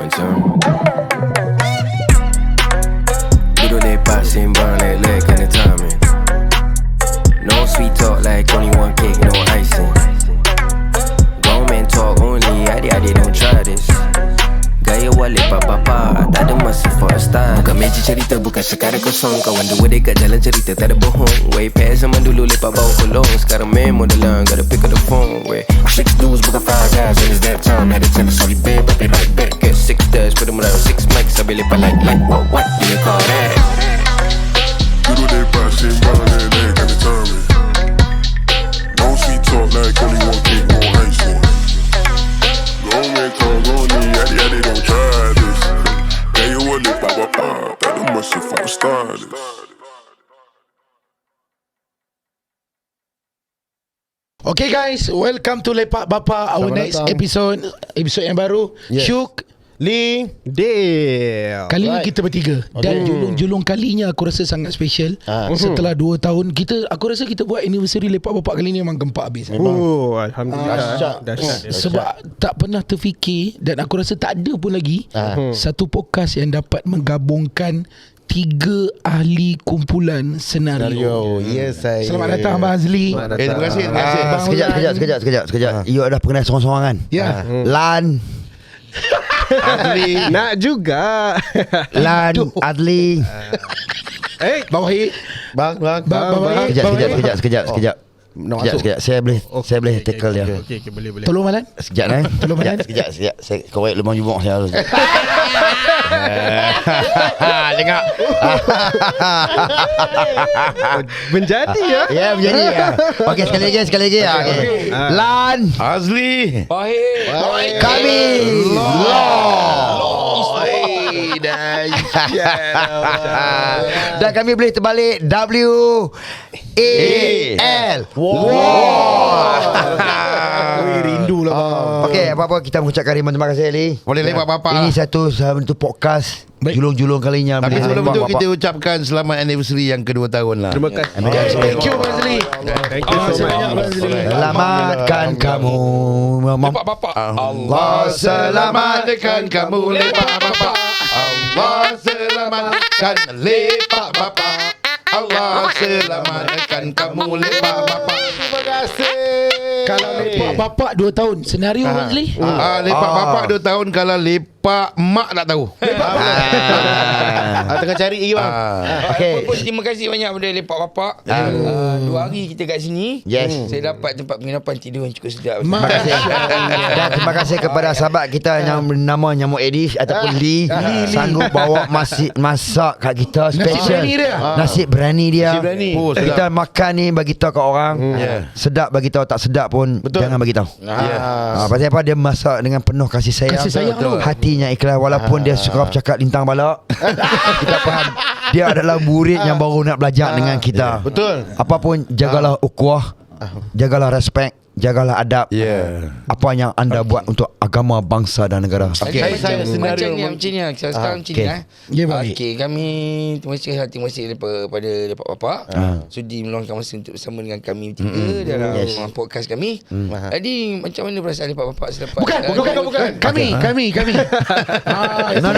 one time. Duduk lepak sembang lek-lek kena timing. No sweet talk like only one cake, no icing. Grown man talk only, adik-adik don't try this. Gaya walik papa, tak ada masa for a style. Bukan meja cerita, bukan sekarang kosong. Kawan dua dekat jalan cerita, tak ada bohong. Way past zaman dulu lepak bau kolong. Sekarang memo dalam, gotta pick up the phone. Way 6 dudes, bukan 5 guys, and it's that time. Had to tell us sorry babe, but be right back. Get 6 dash, put them around 6 mics. Sambil lepak like, what do you call that? Duduk lepak sembang lek-lek kena timing. No sweet talk like only one cake, no icing. Grown man talk only, adik-adik don't try this. Gaya walik papa, tak ada masa for a stylist. Okay guys, welcome to Lepak Bapa. Our next episode yang baru. Syuk, Lee, Dale. kali ni kita bertiga. Dan julung-julung kalinya aku rasa sangat special. Setelah 2 tahun aku rasa kita buat anniversary Lepak Bapa kali ni memang gempak habis. Alhamdulillah. Dahsyat. Sebab tak pernah terfikir, dan aku rasa tak ada pun lagi satu podcast yang dapat menggabungkan 3 ahli kumpulan senario. Yes, saya. Selamat datang Abang Azli. Terima kasih. Sekejap. You ada pernah sorang-sorangan? Ya. Lan Adli. Nak juga. Lan Adli. Bang Wahid. Bang. Sekejap. Saya boleh tackle dia. Okey, boleh. Tolong Malan. Sekejap. Tolong Malan. Sekejap. Saya kau baik lubang jubuk saya. Dengar. Menjadi ya. Ya, menjadi ya. Okey, sekali lagi. Okey. Lan Azli. kami. Dan kami boleh terbalik WAL. Rindu lah bang. Okey, apa-apa kita mengucapkan terima kasih Ali. Boleh lepak bapa. Ini satu podcast julung-julung kalinya. Tapi boleh sebelum lepak itu bapa. kita ucapkan selamat anniversary yang kedua tahun lah. Terima kasih. Thank you Abang Azli. Thank you so much. Selamatkan kamu. Allah selamatkan kamu lepak bapa. Allah selamatkan lepak bapa. Allah selamatkan kamu lepak bapa. Terima kasih. Kalau lepak bapak 2 tahun senario Abang Azli. Lepak bapa 2 tahun. Kalau lepak mak tak tahu. Tengah cari lagi bang. Okey. Terima kasih banyak pada Lepak Bapak. 2 hari kita kat sini. Yes. Saya dapat tempat penginapan tidur yang cukup sedap. Terima kasih. Dan terima kasih kepada sahabat kita yang bernama Nyamuk Edis ataupun Lee sanggup bawa masak kat kita special. Nasi berani dia. Oh, sedap. Kita makan ni bagi tahu kat orang. Sedap bagi tahu, tak sedap pun jangan bagi tahu. Pasal apa, dia masak dengan penuh kasih sayang. Kasih sayang tu. Hatinya ikhlas walaupun dia suka bercakap lintang balak. Kita faham dia adalah murid yang baru nak belajar dengan kita. Betul. Apapun jagalah ukhuwah, jagalah respect, jagalah adab. Apa yang anda buat untuk agama, bangsa dan negara. Macam ni sekarang macam ni Ya, baik. Okey, kami terima kasih pada Lepak Bapak sudi meluangkan masa untuk bersama dengan kami bertiga dalam podcast kami. Jadi macam mana perasaan Lepak Bapak selepas Bukan. Kami. No.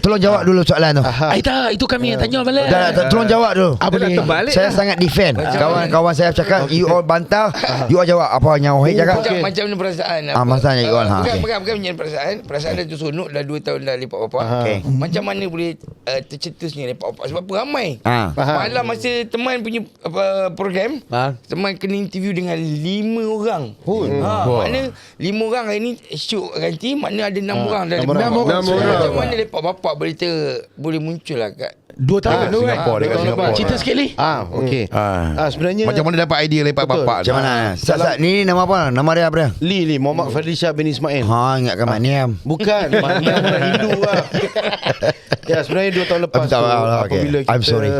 Tolong jawab dulu soalan tu. Tak, itu kami yang tanya Malan. Tolong jawab dulu. Apa ni? Saya sangat defend. Kawan-kawan saya cakap you all bantah, you all jawab apa yang Wahid cakap. Macam mana perasaan? Masanya you all. Bukan menjadi perasaan dah terseronok dah 2 tahun dah Lepak Bapak. Macam mana boleh tercetusnya Lepak Bapak? Sebab ramai. Malam masa teman punya program, teman kena interview dengan 5 orang. Mana 5 orang hari ni shoot ganti, mana ada 6 orang dah. 6 orang. Macam mana Lepak Bapak boleh muncul lah kat 2 tahun tu kan. Singapura. Cerita sikit Li. Okey. Sebenarnya Macam mana dapat idea lepak bapa? Macam mana? Sat ni nama apa? Nama dia apa dia? Lee Muhammad Fadli Shah bin Ismail. Ingatkan Mak Niam. Bukan. Maknanya orang Hindu lah. Ya, sebenarnya 2 tahun lepas tu apabila kita I'm sorry.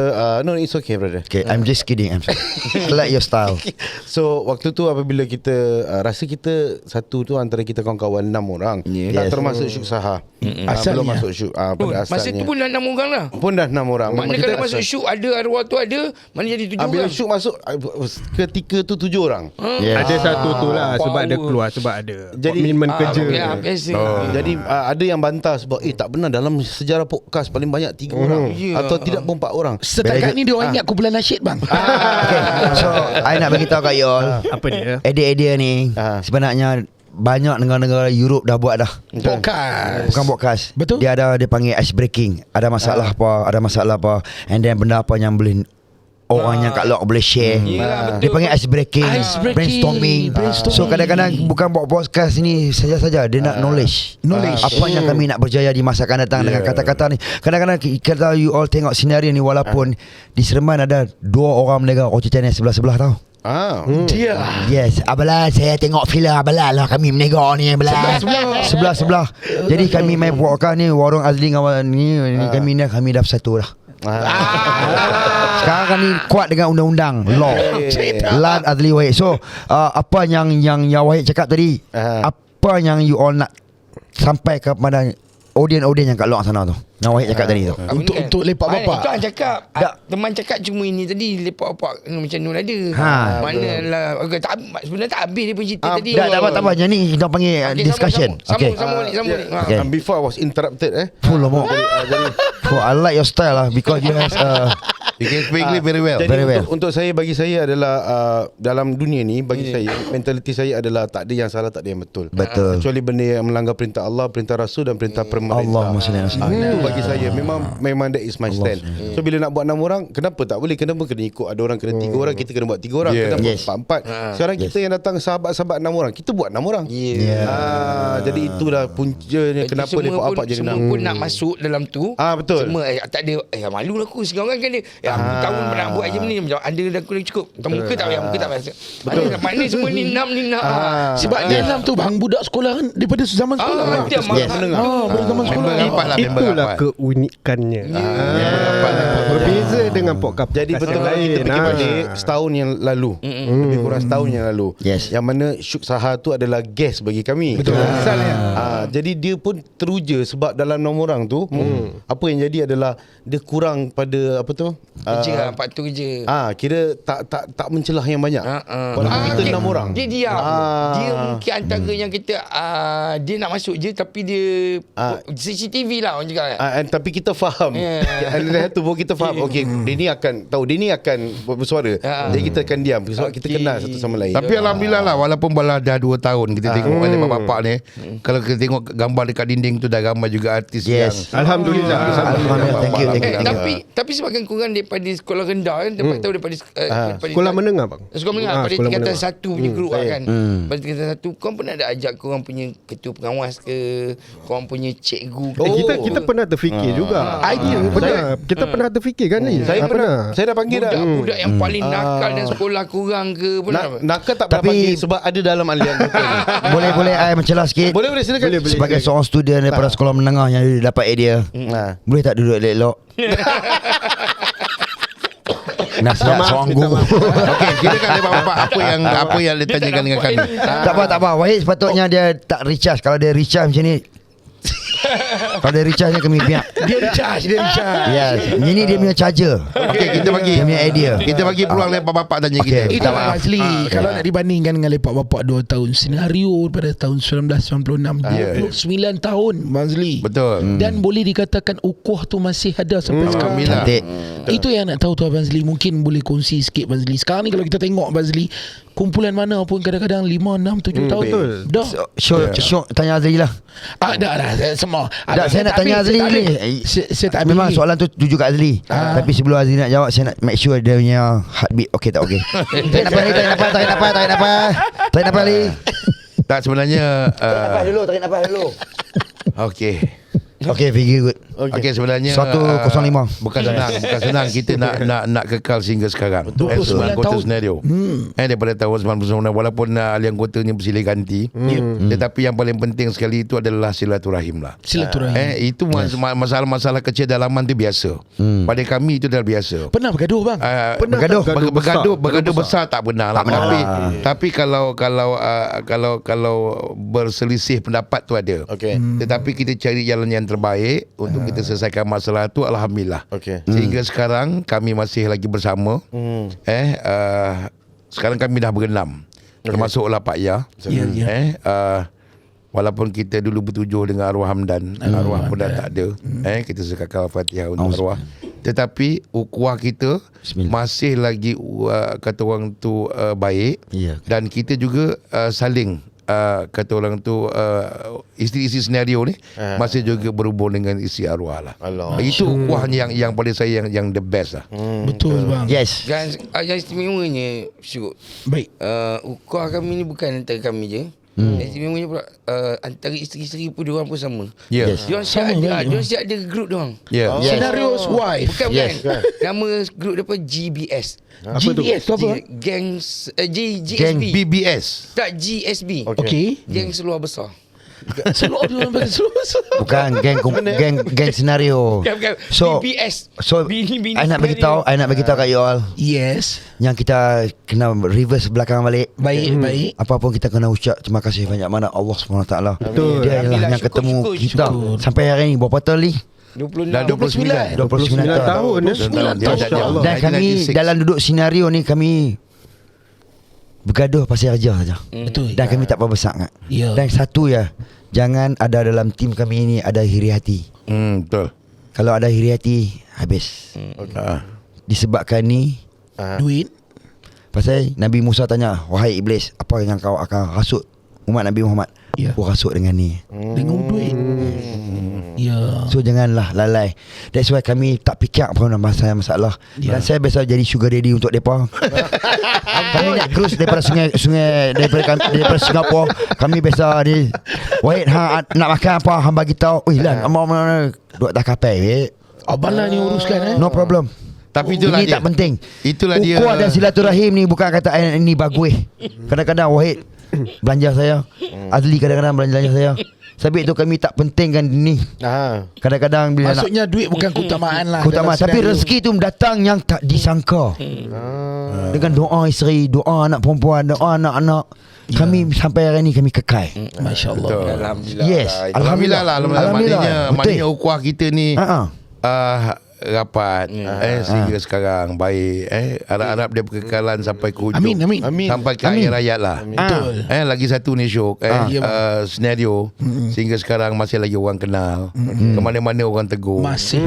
No, it's okay brother. Okay, I'm just kidding. I'm sorry. Like your style. So waktu tu apabila kita rasa kita satu tu antara kita kawan-kawan 6 orang. Tak termasuk Syuk Saha. Belum masuk Syuk pada asalnya. Masa tu pun dah 6 orang lah. Pun dah 6 orang. Mana kalau masuk syuk ada arwah tu ada, mana jadi 7 bila orang. syuk masuk ketika tu 7 orang. Ada satu tu lah sebab dia keluar, sebab ada komitmen kerja. Biasa. Jadi ada yang bantah sebab tak benar dalam sejarah podcast paling banyak 3 orang atau tidak pun 4 orang. Setakat ni dia orang ingat kumpulan nasyid bang. Okay. So I nak bagi tahu kat you all, Apa dia? idea ni sebenarnya banyak negara-negara Europe dah buat dah. Podcast. Bukan podcast. Betul. Dia panggil ice breaking. Ada masalah apa, and then benda apa yang boleh orang yang kat luar boleh share. Dia panggil ice breaking, brainstorming. So kadang-kadang bukan buat podcast ni saja-saja, dia nak knowledge. Apa yang kami nak berjaya di masa akan datang dengan kata-kata ni. Kadang-kadang kalau you all tengok senario ni, walaupun di Seremban ada 2 orang menega Roche Channel sebelah-sebelah tau. Dia. Yes, abalah saya tengok filem abalah lah kami menegak ni abalah. Sebelah. Jadi kami main podcast ni warung Azli dengan ni kami dah bersatu dah. Sekarang kami kuat dengan undang-undang law. Lan Azli Wahid. So apa yang Wahid cakap tadi, apa yang you all nak sampai kepada audien yang kat luar sana tu, yang Wahid cakap tadi tu, Untuk lepak bapak. Itu yang cakap. Teman cakap cuma ini tadi, lepak bapak macam Nur ada. Manalah sebenarnya tak habis dia pun cerita tadi. Tak apa. Yang ni kita panggil discussion. Sambung balik. Okay. And before I was interrupted Full of I like your style lah, because you has you can speak English very well. Jadi untuk bagi saya adalah dalam dunia ni, bagi saya mentaliti saya adalah tak ada yang salah, tak ada yang betul. Kecuali benda yang melanggar perintah Allah, perintah Rasul dan perintah pemerintah. Itu bagi saya memang that is my stand. So bila nak buat 6 orang, kenapa tak boleh? Kenapa kena ikut ada orang kena 3 orang, kita kena buat 3 orang, kenapa 4-4? Sekarang kita yang datang sahabat-sahabat 6 orang, kita buat 6 orang. Jadi itulah puncanya kenapa lepak-lepak je semua pun nak masuk dalam tu. Betul. Semua tak ada malu lah aku sekarang kan dia. Aku tahun pernah buat je ni macam ada dah aku dah cukup. Muka tak payah, muka tak payah. Betul. Mana semua ni 6 Sebab dia 6 tu bang, budak sekolah kan daripada zaman sekolah. Dari zaman sekolah. Itulah keunikannya. Berbeza dengan podcast. Jadi betul kalau kita pergi balik setahun yang lalu, lebih kurang setahun yang lalu, yang mana Syuk Saha tu adalah guest bagi kami. Betul. Misalnya jadi dia pun teruja sebab dalam 6 orang tu apa yang jadi adalah dia kurang pada apa tu, kerja faktor kerja. Kira tak mencelah yang banyak. Walaupun kita 6 orang. Dia diam. Dia mungkin antara yang kita dia nak masuk je tapi dia CCTV lah orang cakap. Tapi kita faham. Tu pun kita faham. Okey, dia ni akan bersuara. Jadi kita akan diam sebab kita kenal satu sama lain. Tapi alhamdulillah lah, walaupun dah 2 tahun kita tengok balik bapak ni, kalau kita tengok gambar dekat dinding tu dah gambar juga artis yang Alhamdulillah. Tapi sebabkan korang daripada sekolah rendah kan, dapat tahu daripada Sekolah menengah bang. Sekolah menengah pada tingkatan 1 punya group kan. Pada tingkatan 1 korang pernah ada ajak korang punya ketua pengawas ke, korang punya cikgu ke? Kita pernah terfikir juga. Idea pernah. Kita pernah terfikir kan ni. Saya dah panggil dah budak yang paling nakal dan sekolah korang ke pernah? Nakal tak pernah panggil sebab ada dalam alian betul. Boleh I mencelah sikit. Boleh silakan. Sebagai seorang student daripada sekolah menengah yang dapat idea, boleh tak duduk elok-elok? Nasihat seorang guru. Okey, silakan bapak apa yang ditanyakan dengan kami. Tak apa. Wahid sepatutnya dia tak recharge. Kalau dia recharge macam ni, kalau dia recharge kami pihak. Dia recharge. Yes. Ini dia punya charger. Okey, kita bagi. Dia punya idea. Kita bagi peluang lepak bapak tanya kita. Itu asli. Kalau nak dibandingkan dengan lepak bapak 2 tahun, senario pada tahun 1996, 29 tahun Mazli. Betul. Dan boleh dikatakan ukuh tu masih ada sampai sekarang. Cantik. Itu yang nak tahu tu Abang Zli. Mungkin boleh kongsi sikit Abang Zli. Sekarang ni kalau kita tengok Abang Zli, kumpulan mana pun kadang-kadang 5, 6, 7 tahun. Betul. Dah. Syuk tanya Azli lah. Dah semua. Saya nak tanya Azli ni. Saya tak Memang soalan tu tuju kat Azli. Tapi sebelum Azli nak jawab, saya nak make sure dia punya heartbeat okey tak okey. Tak nak apa Ali. Tak sebenarnya Tarik nafas dulu. okey. Okey, very good. Okey, sebenarnya 105. bukan senang kita nak kekal sehingga sekarang. 29 anggota tahun. senario. Daripada tahun 99 walaupun ahli anggotanya bersilih ganti. Tetapi yang paling penting sekali itu adalah silaturahim lah. Silaturahim. Itu masalah-masalah kecil dalaman tu biasa. Pada kami itu dah biasa. Pernah bergaduh bang? Bergaduh besar tak benar lah. Tapi kalau berselisih pendapat tu ada. Okey. Tetapi kita cari jalan yang terbaik untuk kita selesaikan masalah tu, alhamdulillah. Okey. Sehingga sekarang kami masih lagi bersama. Sekarang kami dah berenam. Termasuklah Pak Ya. Walaupun kita dulu bertujuh dengan arwah Hamdan, arwah pun dah tak ada. Kita sekarang Al-Fatihah untuk arwah. Tetapi ukhuwah kita masih lagi kata orang tu baik. Dan kita juga saling kata orang tu isteri-isteri senario ni masih juga berhubung dengan isteri arwah lah. Itu ukhuwah yang pada saya yang the best lah. Betul bang. Yes. Dan yang istimewanya Syuk, Baik. ukhuwah kami ni bukan antara kami je. Yang istimewanya pula antara isteri-isteri pun diorang pun sama. Yes. Diorang siap ada grup diorang. Scenarios wife. Bukan. Nama grup dia apa? GBS. GBS tu apa? Gangs GSB. Gang BBS. Tak, GSB. Okey. Geng seluar besar. Seluar dia orang pakai seluar besar. Bukan geng senario. Bukan. So BBS. I nak bagi tahu kat you all Yes. yang kita kena reverse belakang balik. Baik. Apa pun kita kena ucap terima kasih banyak mana Allah SWT. Betul. Dia ialah yang ketemu kita sampai hari ni berapa tahun ni? 26. Dah 29 tahun. Dan kami dalam duduk senario ni kami bergaduh pasal kerja saja. Betul. Dan kami tak apa besar sangat. Ya. Dan satu ya, jangan ada dalam tim kami ini ada iri hati. Betul. Kalau ada iri hati habis. Disebabkan ni Duit. pasal Nabi Musa tanya, wahai iblis, apa yang kau akan rasut umat Nabi Muhammad? Ya. Aku rasut dengan ni. Dengan duit. Ya. So janganlah lalai. That's why kami tak fikir apa masalah. Dan saya biasa jadi sugar daddy untuk depa. Kami nak cruise daripada sungai daripada Singapura. Kami biasa ni, wahid nak makan apa hang bagi tahu. Lan duk tak kapal weh. Abang ni uruskan No problem. Tapi itulah ini dia. tak penting. Itulah dia. Ukhuwah dan silaturahim ni bukan kata ini bagus. Kadang-kadang wahid belanja saya, Azli kadang-kadang belanja saya. Sebab itu kami tak pentingkan ni. Kadang-kadang bila maksudnya duit bukan keutamaan lah. keutamaan, tapi rezeki tu datang yang tak disangka. Dengan doa isteri, doa anak perempuan, doa anak-anak. Kami sampai hari ni kami kekal. Masya-Allah. Alhamdulillah. Yes. Alhamdulillah lah. Maknanya ukhuwah kita ni rapat sehingga sekarang baik. Harap-harap dia berkekalan sampai ke hujung. Amin. Sampai ke akhir hayat lah. Betul. Lagi satu ni Syuk, senario sehingga sekarang masih lagi orang kenal. Ke mana-mana orang tegur. Masih.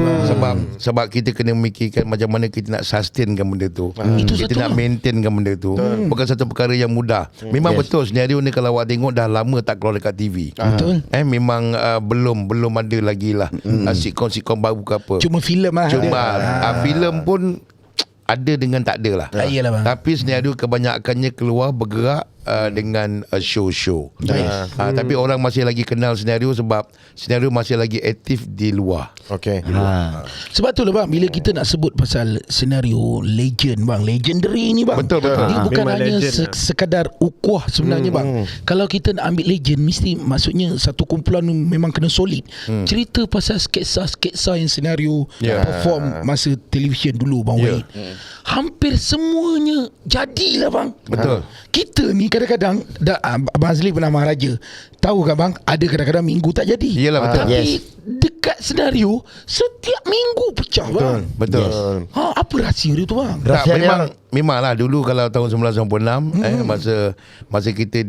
Sebab kita kena memikirkan macam mana kita nak sustainkan benda tu. Kita nak maintainkan benda tu. Bukan satu perkara yang mudah. Memang betul senario ni kalau awak tengok dah lama tak keluar dekat TV. Betul. Memang belum ada lagi lah sitcom baru ke apa. Cuma filem lah. Filem pun ada dengan tak ada lah. Iyalah bang. Tapi senario kebanyakannya keluar bergerak dengan show-show. Tapi orang masih lagi kenal senario sebab senario masih lagi aktif di luar. Okey. Sebab tu lah bang, bila kita nak sebut pasal senario legend bang, legendary ni bang. Betul. Dia bukan Memang hanya legend. sekadar ukhuwah sebenarnya bang. Kalau kita nak ambil legend, mesti maksudnya satu kumpulan memang kena solid. Cerita pasal sketsa-sketsa yang senario perform masa televisyen dulu bang Wahid. Hampir semuanya jadilah bang. Betul. Kita ni kadang-kadang Abang Azli pernah Maharaja. Tahu kan bang, ada kadang-kadang minggu tak jadi. Yelah, betul. Tapi dekat senario setiap minggu pecah bang. Betul. Apa rahsia dia tu bang? Tak, memanglah dulu kalau tahun 1996 masa kita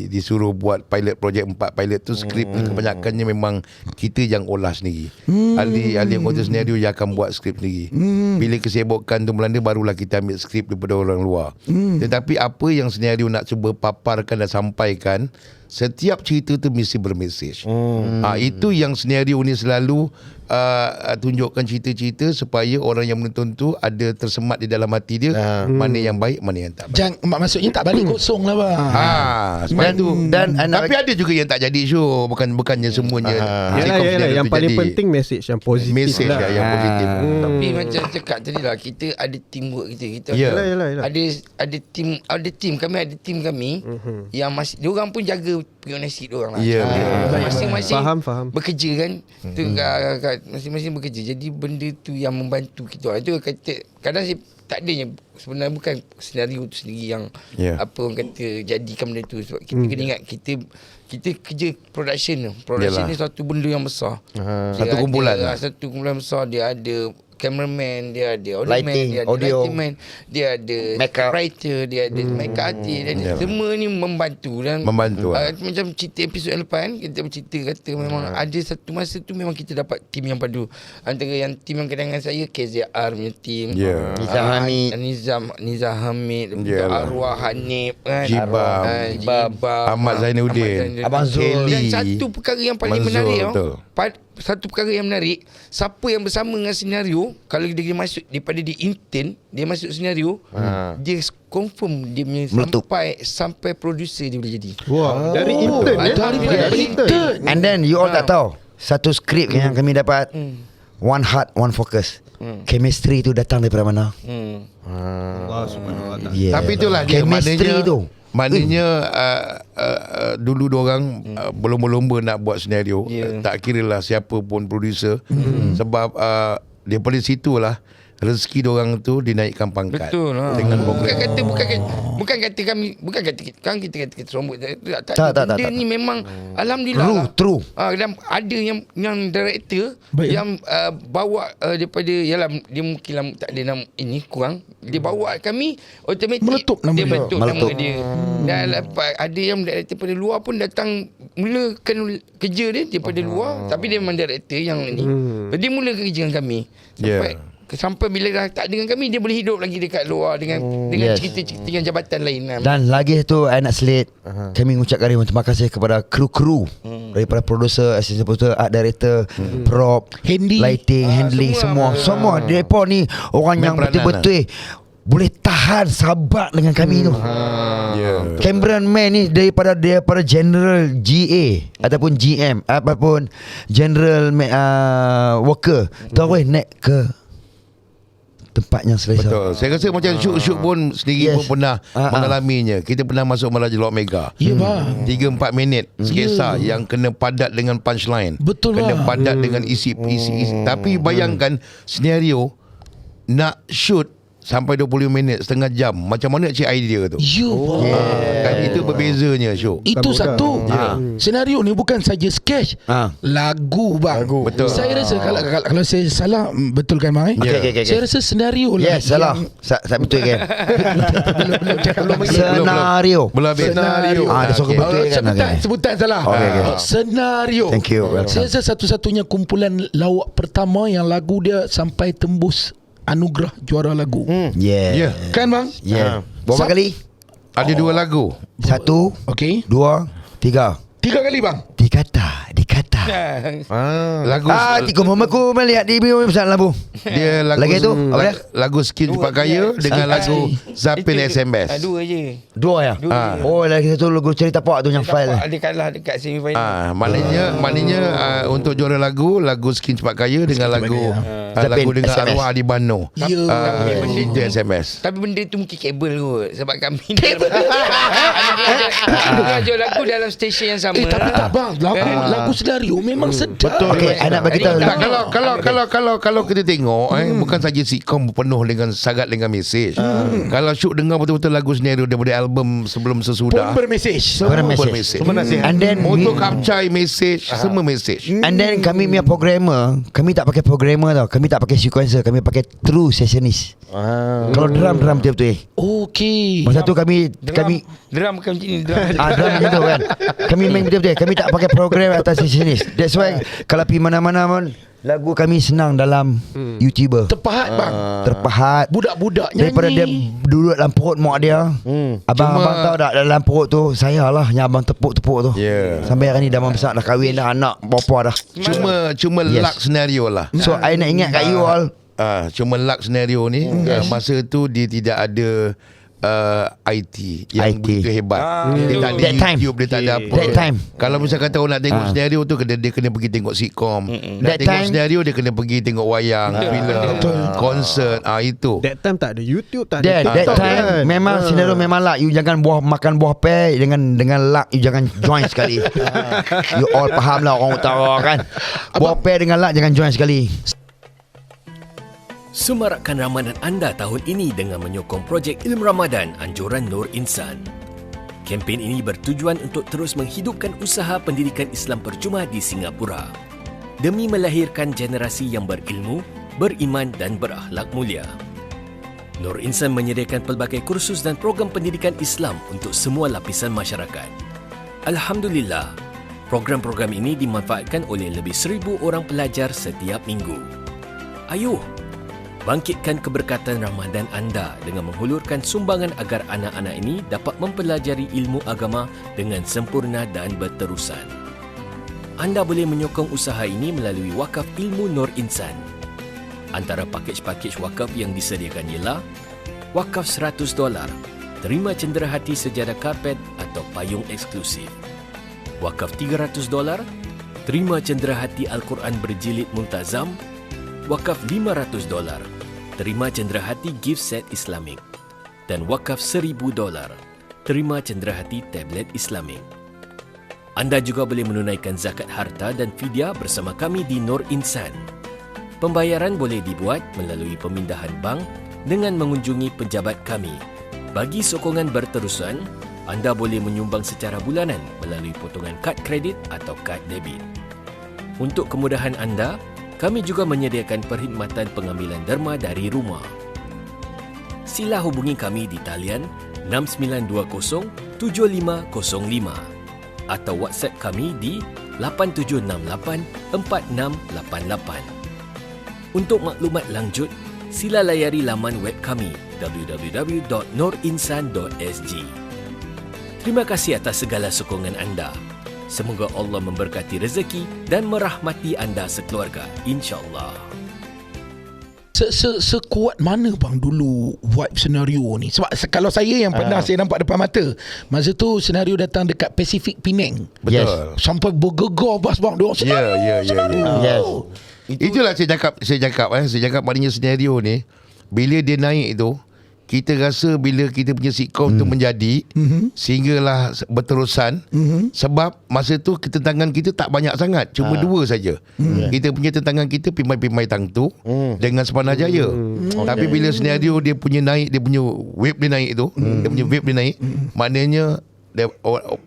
disuruh buat pilot projek 4 pilot tu, skrip kebanyakannya memang kita yang olah sendiri. Ahli anggota senario yang akan buat skrip sendiri. Bila kesibukan tu melanda, barulah kita ambil skrip daripada orang luar. Tetapi apa yang senario nak cuba paparkan dan sampaikan, setiap cerita tu mesti bermesej. Itu yang senario ni selalu tunjukkan cerita-cerita supaya orang yang menonton tu ada tersemat di dalam hati dia mana yang baik, mana yang tak baik. Maksudnya tak balik kosong lah bang. Sebab itu. Tapi ada juga yang tak jadi show. Bukannya semuanya. Yalah, yang paling penting message yang positif. Message lah yang positif. Tapi macam cakap tadi lah, kita ada teamwork kita. Yalah. Ada team kami yang masih diorang pun jaga periuk nasi diorang lah. Masing-masing Faham. bekerja kan. Tu masing-masing bekerja. Jadi benda tu yang membantu kita. Itu kata kadang tak adanya sebenarnya bukan senario tu sendiri yang apa orang kata jadikan benda tu. Sebab kita kena ingat kita kerja production ni satu benda yang besar. Satu kumpulan. Satu kumpulan besar. Dia ada cameraman, dia ada lighting, dia ada audio, lighting man, dia ada makeup writer, dia ada makeup artist, semua ni membantu dan macam cerita episod yang lepas kan, kita bercerita kata memang ada satu masa tu memang kita dapat tim yang padu. Antara yang tim yang kenangan saya KZR punya tim, Nizam Hamid, Arwah Hanif kan, Jibam, Ahmad Zainuddin, Abang Zul. Dan satu perkara yang paling menarik satu perkara yang menarik, siapa yang bersama dengan senario, kalau dia masuk daripada dia intern, dia masuk senario, dia confirm dia punya sampai producer dia boleh jadi. Wow, dari intern Dari intern. And then you all tak tahu, satu skrip yang kami dapat, one heart, one focus. Chemistry tu datang daripada mana? Allah Subhanahu Tapi itulah dia, chemistry tu. Maknanya dulu diorang berlomba-lomba nak buat senario. Tak kira lah siapa pun producer. Sebab daripada situlah rezeki diorang tu dinaikkan pangkat. Betul lah. Dengan bukan kata kami, bukan kata kita kata sombong. Tak. Dia ni memang alhamdulillah. True. Dan ada yang director yang bawa daripada dia mungkin tak ada nama ini kurang. Dia bawa kami automatik meletup nama dia. Dan ada yang director daripada luar pun datang mulakan kerja dia daripada luar, tapi dia memang director yang ni. Dia mula kerja dengan kami. Sampai bila dah tak dengan kami, dia boleh hidup lagi dekat luar dengan cerita-cerita dengan jabatan lain. Dan lagi tu I nak selit, kami mengucapkan terima kasih kepada kru daripada producer, assistant producer, art director, prop, lighting, handling, semua mereka ni orang yang betul-betul boleh tahan sabar dengan kami tu. Cameraman ni daripada general GA ataupun GM ataupun general worker, tahu naik ke tempatnya selesa. Betul. Saya rasa macam shoot pun sendiri pun pernah mengalaminya. Kita pernah masuk Meraja Lok Mega. Ya bang. 3-4 minit sketsa yang kena padat dengan punchline. Betul kena padat dengan isi. Tapi bayangkan senario nak shoot sampai 20 minit, setengah jam. Macam mana cik idea tu? Kan itu berbezanya show. Itu satu. Senario ni bukan saja sketch, lagu bang. Betul. Saya rasa kalau saya salah, betul kan bang? Okay. Saya rasa senario lah. Yes, salah. Saya betul kan. Senario. Belum habis. Senario. Dia suka betul kan. Sebutan salah. Senario. Thank you. Saya rasa satu-satunya kumpulan lawak pertama yang lagu dia sampai tembus anugerah juara lagu. Kan bang? Berapa kali? Ada 2 lagu. 1, 2, 3. 3 kali bang. Dikata. Lagu tiga mamaku melihat di bawah besar lampu. dia lagu lagi tu apa dia? Lagu Skin Cepat Kaya dengan lagu Zapin SMS. 2 je. 2 ya? Oh, lagi satu lagu cerita pak tu yang file. Dia kalah dekat semifinal. Maknanya untuk juara lagu Skin Cepat Kaya dengan lagu dengan SMS. arwah Adi Bano. Benda SMS. Tapi benda tu mungkin kabel kot. Sebab kami jual lagu dalam stesen yang sama. Tapi tak bang, lagu senario memang sedap. Betul. Okay, I nak bagi tahu. Kalau kita tengok bukan saja sitcom penuh dengan sangat dengan mesej. Kalau shoot dengar betul-betul lagu senario daripada album sebelum sesudah Pun bermesej. Semua nasihat. And then untuk capture mesej, semua mesej. And then kami punya programmer, kami tak pakai programmer tau. Kami tak pakai sequencer, kami pakai true sessionist. Kalau drum betul-betul. Okey. Masa tu kami drum bukan macam ni, drum. drum macam tu kan. Kami main betul-betul. Kami tak pakai program atas sessionist. That's why kalau pergi mana-mana pun lagu kami senang dalam YouTuber. Terpahat bang. Terpahat. Budak-budak nyanyi. Daripada dia duduk dalam perut mak dia. Abang tahu tak dalam perut tu saya lah yang abang tepuk-tepuk tu. Sampai hari ni dah besar, dah kahwin dah, anak bapa dah. Cuma luck senario lah. So I nak ingat kat you all, cuma luck senario ni masa tu dia tidak ada IT yang begitu hebat. Dia tak ada YouTube, dia tak ada apa. That time. Kalau misalkan kata orang nak tengok senario tu, dia kena pergi tengok sitcom. Nak tengok senario, dia kena pergi tengok wayang, filem, konsert. Itu. That time tak ada YouTube, tak ada that time memang senario memang luck. You jangan makan buah pear dengan luck, you jangan join sekali. You all faham lah orang utara kan. Buah pear dengan luck jangan join sekali. Semarakkan Ramadan anda tahun ini dengan menyokong projek Ilmu Ramadan Anjuran Nur Insan. Kempen ini bertujuan untuk terus menghidupkan usaha pendidikan Islam percuma di Singapura demi melahirkan generasi yang berilmu, beriman dan berakhlak mulia. Nur Insan menyediakan pelbagai kursus dan program pendidikan Islam untuk semua lapisan masyarakat. Alhamdulillah, program-program ini dimanfaatkan oleh lebih 1,000 orang pelajar setiap minggu. Ayuh, bangkitkan keberkatan Ramadan anda dengan menghulurkan sumbangan agar anak-anak ini dapat mempelajari ilmu agama dengan sempurna dan berterusan. Anda boleh menyokong usaha ini melalui Wakaf Ilmu Nur Insan. Antara pakej-pakej wakaf yang disediakan ialah Wakaf $100, terima cenderahati sejadah karpet atau payung eksklusif. Wakaf $300, terima cenderahati Al-Quran berjilid multazam. Wakaf $500, terima cenderahati gift set Islamik. Dan wakaf $1,000, terima cenderahati tablet Islamik. Anda juga boleh menunaikan zakat harta dan fidyah bersama kami di Nur Insan. Pembayaran boleh dibuat melalui pemindahan bank dengan mengunjungi pejabat kami. Bagi sokongan berterusan, anda boleh menyumbang secara bulanan melalui potongan kad kredit atau kad debit. Untuk kemudahan anda, kami juga menyediakan perkhidmatan pengambilan derma dari rumah. Sila hubungi kami di talian 6920-7505 atau WhatsApp kami di 8768-4688. Untuk maklumat lanjut, sila layari laman web kami www.nurinsan.sg. Terima kasih atas segala sokongan anda. Semoga Allah memberkati rezeki dan merahmati anda sekeluarga, insya-Allah. Sekuat mana bang dulu vibe senario ni? Sebab kalau saya yang pernah saya nampak depan mata, masa tu senario datang dekat Pacific Penang. Betul. Sampai bergegar bas bang dia. Yes. Itulah saya cakap maknanya senario ni bila dia naik tu, kita rasa bila kita punya sitcom tu menjadi sehinggalah berterusan, sebab masa tu ketentangan kita tak banyak sangat, cuma dua saja. Kita punya tentangan kita Pimai-Pimai Tang Tu dengan Sepanah Jaya. Tapi bila senario dia punya naik, dia punya wave dia naik tu, dia punya wave dia naik, maknanya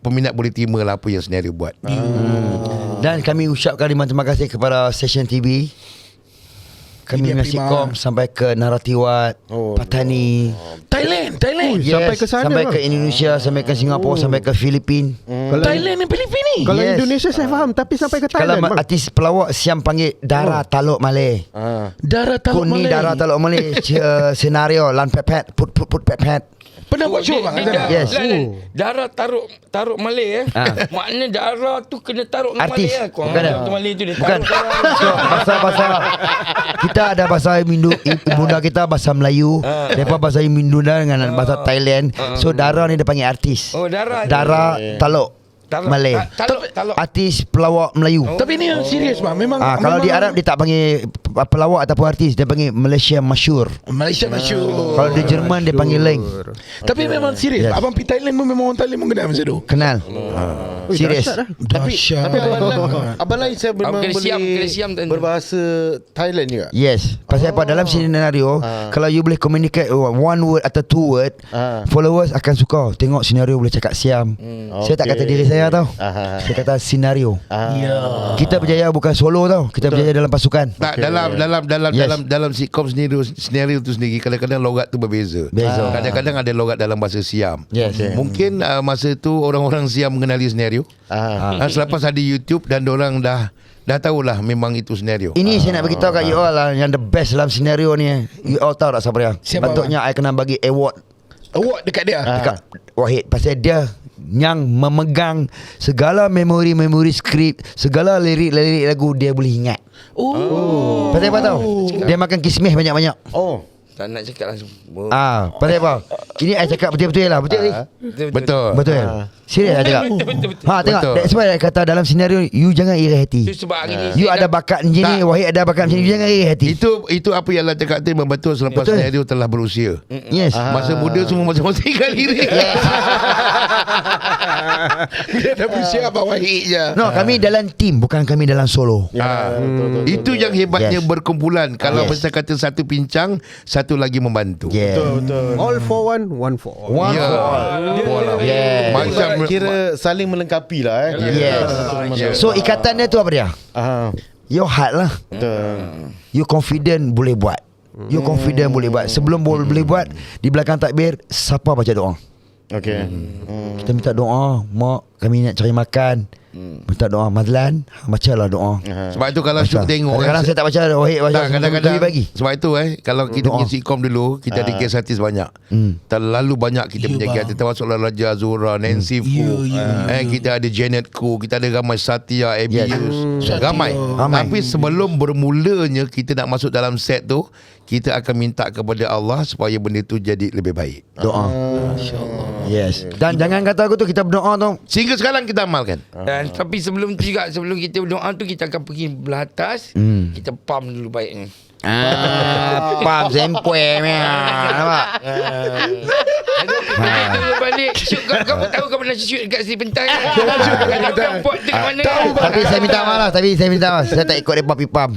peminat boleh terima lah apa yang senario buat. Dan kami ucapkan terima kasih kepada stesen TV. Kami dengan sitcom sampai ke Naratiwat, Patani, Thailand. Yes, sampai ke sana sampai ke Indonesia, sampai ke Singapura, sampai ke Filipin. Thailand dan Filipin ni. Kalau Yes. Indonesia saya faham, tapi sampai ke Kalau Thailand. artis pelawak siam panggil Dara Taluk Malay. Darah Taluk Kuni Malay. Dara Taluk Malay senario lan pepet put pepet. Pernah buat show bang? Yes. Darah taruh Malay maknanya darah tu kena taruh dengan Artis. Malay Bukan dah. Malay tu dia Bukan. taruh So, bahasa kita ada bahasa ibunda kita bahasa Melayu, depa bahasa ibunda dengan bahasa Thailand. So Dara ni dia panggil artis. Oh, Dara. Dara Taluk Malay. Taluk. Artis pelawak Melayu. Tapi ni yang serius bang. Memang Kalau di Arab dia tak panggil pelawak ataupun artis, dia panggil Malaysia masyhur. Malaysia masyhur. Kalau di Jerman dia panggil Leng. Tapi memang serius. Yes. Abang pergi Thailand pun memang orang Thailand pun kenal masa tu. Kenal. Serius. Dahsyat. Tapi Abang Lai saya memang kena siam boleh berbahasa Thailand juga. Yes. Pasal apa dalam senario kalau you boleh communicate one word atau two word, followers akan suka tengok senario boleh cakap siam. Saya tak kata diri saya tau. Saya kata senario. Kita berjaya bukan solo tau. Kita berjaya dalam pasukan. Tak, dalam sitcom senario tu sendiri kadang-kadang logat tu berbeza. Kadang-kadang ada logat dalam bahasa Siam. Yes. Mungkin masa tu orang-orang Siam mengenali senario. Selepas ada YouTube dan orang dah tahulah memang itu senario. Ini saya nak beritahu kat you all lah, yang the best dalam senario ni. You all tahu tak siapa dia? Siapa, Patutnya I kena bagi award Dekat dia. dekat Wahid. Pasal dia yang memegang segala memori skrip, segala lirik lagu dia boleh ingat. Pasal apa tahu? Dia makan kismis banyak-banyak. Tak nak cakap langsung. Pasal apa? Ini I cakap betul-betul lah. Betul ni? Betul. Serius I cakap. Tengok. Betul. That's why I kata dalam senario you jangan iri hati. Itu sebab hari ni You ada bakat macam ni, Wahid ada bakat macam ni, you jangan iri hati. Itu apa yang Allah cakap tu memang betul selepas Betul. senario telah berusia. Yes. Masa muda semua masing-masing kan lirik. Dia dah berusia Abang Wahid je. No, kami dalam team, bukan kami dalam solo. Betul. Itu yang hebatnya berkumpulan. Kalau mesti kata satu pincang, satu lagi membantu. Betul. All for one, one for all. One for all. Macam Kira saling melengkapi lah. Yes. So ikatan dia tu apa dia? Your heart lah. You confident boleh buat. You confident boleh buat. Sebelum boleh buat, di belakang takbir, siapa baca doa? Okay. Kita minta doa, mak kami nak cari makan. Minta doa Madlan, bacalah doa. Sebab itu kalau Syuk tengok kadang-kadang saya tak baca Wahid baca, kadang-kadang bagi. sebab itu kalau kita pergi sitcom dulu, kita ada guest artist banyak. Terlalu banyak kita punya guest artist, termasuklah Raja Azura, Nancy Fu, kita ada Janet Khoo, kita ada ramai Satya, Abius, ramai. Tapi sebelum bermulanya kita nak masuk dalam set tu, kita akan minta kepada Allah supaya benda tu jadi lebih baik. Doa. Masya-Allah. Yes. Dan jangan kata aku tu kita berdoa tu sehingga sekarang kita amalkan. Dan tapi sebelum tu juga, sebelum kita berdoa tu, kita akan pergi belah atas, kita pam dulu baiknya. Pam sempoi nampak. Kita balik shoot, kau tahu kau pernah shoot dekat sini pentas kan? Kau pot dekat mana? Tapi saya minta maaf, saya tak ikut depa pipam.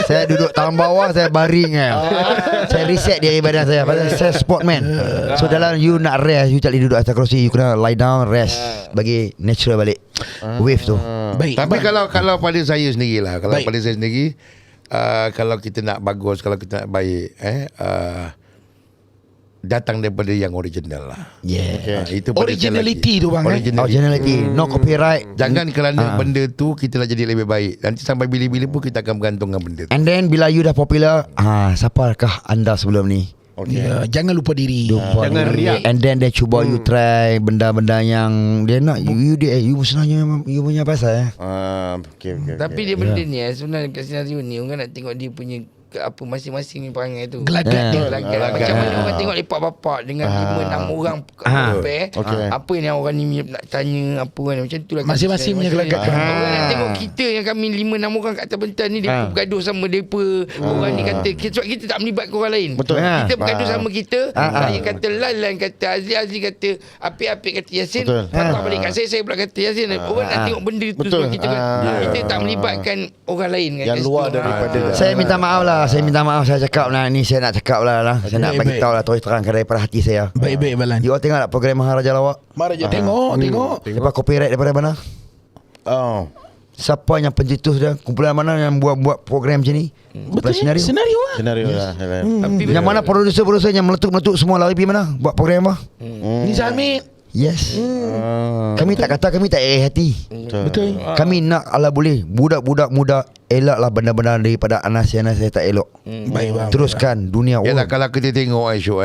Saya duduk tangan bawah, saya baring saya reset dia badan saya pasal saya sportman. So dalam you nak rest, you tak boleh duduk atas kerusi, you kena lie down rest bagi natural balik wave tu. Baik. Tapi kalau pada saya sendirilah, pada saya sendiri, kalau kita nak bagus, kalau kita nak baik, datang daripada yang original lah. Itu originality tu bang. Originality, no copyright. Jangan kerana benda tu kita nak jadi lebih baik. Nanti sampai bila-bila pun kita akan bergantung dengan benda tu. And then bila you dah popular, siapakah anda sebelum ni? Jangan lupa diri. Jangan riak. And then dia cuba you try benda-benda yang dia nak you sebenarnya you punya pasal Tapi dia benda ni sebenarnya kat senario ni orang nak tengok dia punya apa masing-masing ni perangai tu. Gelagat dia. Macam mana orang tengok lepak bapak dengan 5-6 orang pair. Apa yang orang ni nak tanya apa kan, macam tu lah. Masing-masing punya gelagat. Orang nak tengok kita yang kami 5-6 orang kat atas pentas ni, depa bergaduh sama depa. Orang ni kata sebab kita tak melibatkan orang lain. Kita bergaduh sama kita. Saya kata Lan kata Azli kata Apik kata Yasin. Patah balik kat saya pula kata Yasin. Orang nak tengok benda tu sebab kita tak melibatkan orang lain kan. Yang luar daripada. Saya minta maaf lah. Saya cakap lah ni, saya nak cakap lah. Saya nak bagi tahu lah, terus terang daripada hati saya. Baik Balan. You all tengok tak program Maharaja Lawak? Maharaja tengok. Lepas copyright daripada mana? Siapa yang pencetus dia? Kumpulan mana yang buat program macam ni? Betul. Senario lah. Yang mana producer yang meletup semua lari pergi mana? Buat program apa? Nizam Hamid. Yes. Kami tak kata kami tak hati. Betul. Kami nak ala boleh budak-budak muda elaklah benda-benda daripada anas yang saya tak elok. Baik bang. Teruskan dunia. Yalah, kalau kita tengok Aisyuk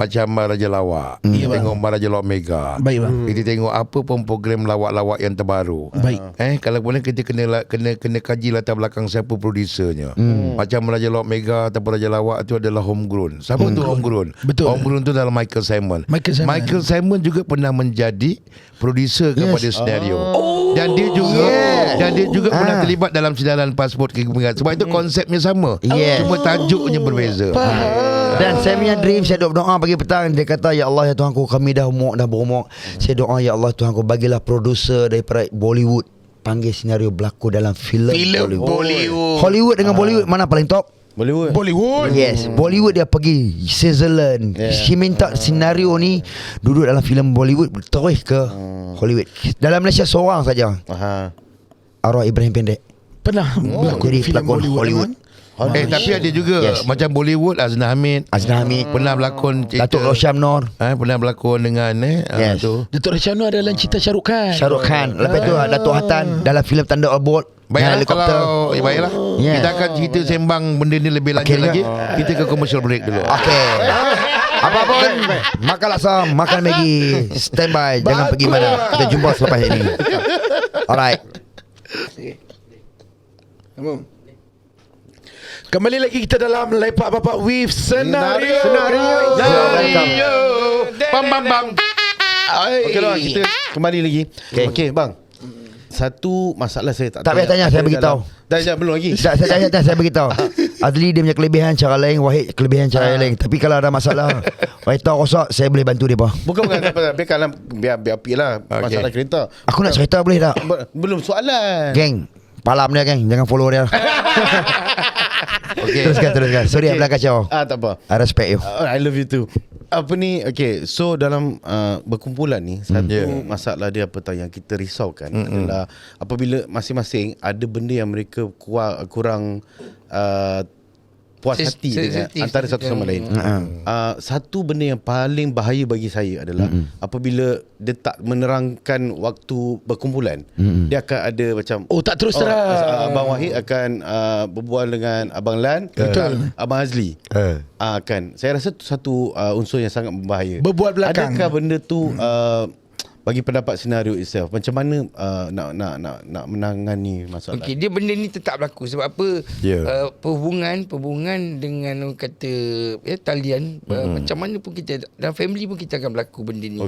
macam Maharaja Lawak, kita tengok Maharaja Lawak Mega. Baik bang. Kita tengok apa pun program lawak-lawak yang terbaru. Baik. Kalau boleh kita kena kaji latar belakang siapa produsernya. Macam Maharaja Lawak Mega ataupun Raja Lawak tu adalah homegrown. Siapa tu homegrown? Betul. Homegrown tu adalah Michael Simon. Michael Simon juga pernah menjadi produser kepada senario. Dan dia juga pernah terlibat dalam senarai pasport kegembiraan. Sebab itu konsepnya sama. Cuma tajuknya berbeza. Dan saya punya dream, saya doa pagi petang, dia kata ya Allah ya Tuhanku, kami dah berumur. Saya doa ya Allah Tuhanku, bagilah produser daripada Bollywood panggil senario berlaku dalam filem Bollywood. Hollywood dengan Bollywood mana paling top? Bollywood. Yes, Bollywood dia pergi Switzerland. Dia minta senario ni duduk dalam filem Bollywood terus ke Hollywood. Dalam Malaysia seorang saja. Arwah Ibrahim Pendek pernah berlakon jadi filem pelakon Hollywood. Tapi ada juga macam Bollywood Azna Hamid pernah berlakon Datuk Rosham Nor pernah berlakon dengan tu. Datuk Rosham Nor adalah cerita Shah Rukh Khan. Lepas tu Datuk Hatan dalam filem Thunderbolt. Baiklah, baiklah. Kita akan cerita sembang benda ni lebih lanjut lagi. Kita ke commercial break dulu. Okey. Apa pun makan laksa, makan Maggi, standby, jangan pergi mana. Kita jumpa selepas ini. Alright. Kembali lagi kita dalam Lepak Bapak with Senario. Bam. Okey lah, kita kembali lagi. Okey bang. Satu masalah saya tak payah tanya, saya beritahu. Dah belum lagi. Saya beritahu. Adli dia punya kelebihan cara lain, Wahid kelebihan cara lain. Tapi kalau ada masalah kereta rosak, saya boleh bantu dia, Bukan biarkanlah, biar apilah masalah kereta. Aku nak cerita boleh tak? Belum soalan. Geng, palam dia geng, jangan follow dia. Okay. Teruskan. Sorry, okay. Abang kacau. Tak apa. I respect you. I love you too. Apa ni? Okay, so dalam berkumpulan ni, satu masalah dia apa tahu yang kita risaukan adalah apabila masing-masing ada benda yang mereka kurang puas hati dengan antara satu sama lain. Satu benda yang paling bahaya bagi saya adalah apabila dia tak menerangkan waktu berkumpulan. Dia akan ada macam tak terus terang. Abang Wahid akan berbual dengan Abang Lan, Abang Azli. Kan. Saya rasa satu unsur yang sangat berbahaya. Berbual belakang. Adakah benda tu bagi pendapat senario itself, macam mana nak menangani masalah? Okey, dia benda ni tetap berlaku sebab apa? Perhubungan dengan orang kata talian, macam mana pun kita dalam family pun kita akan berlaku benda ni.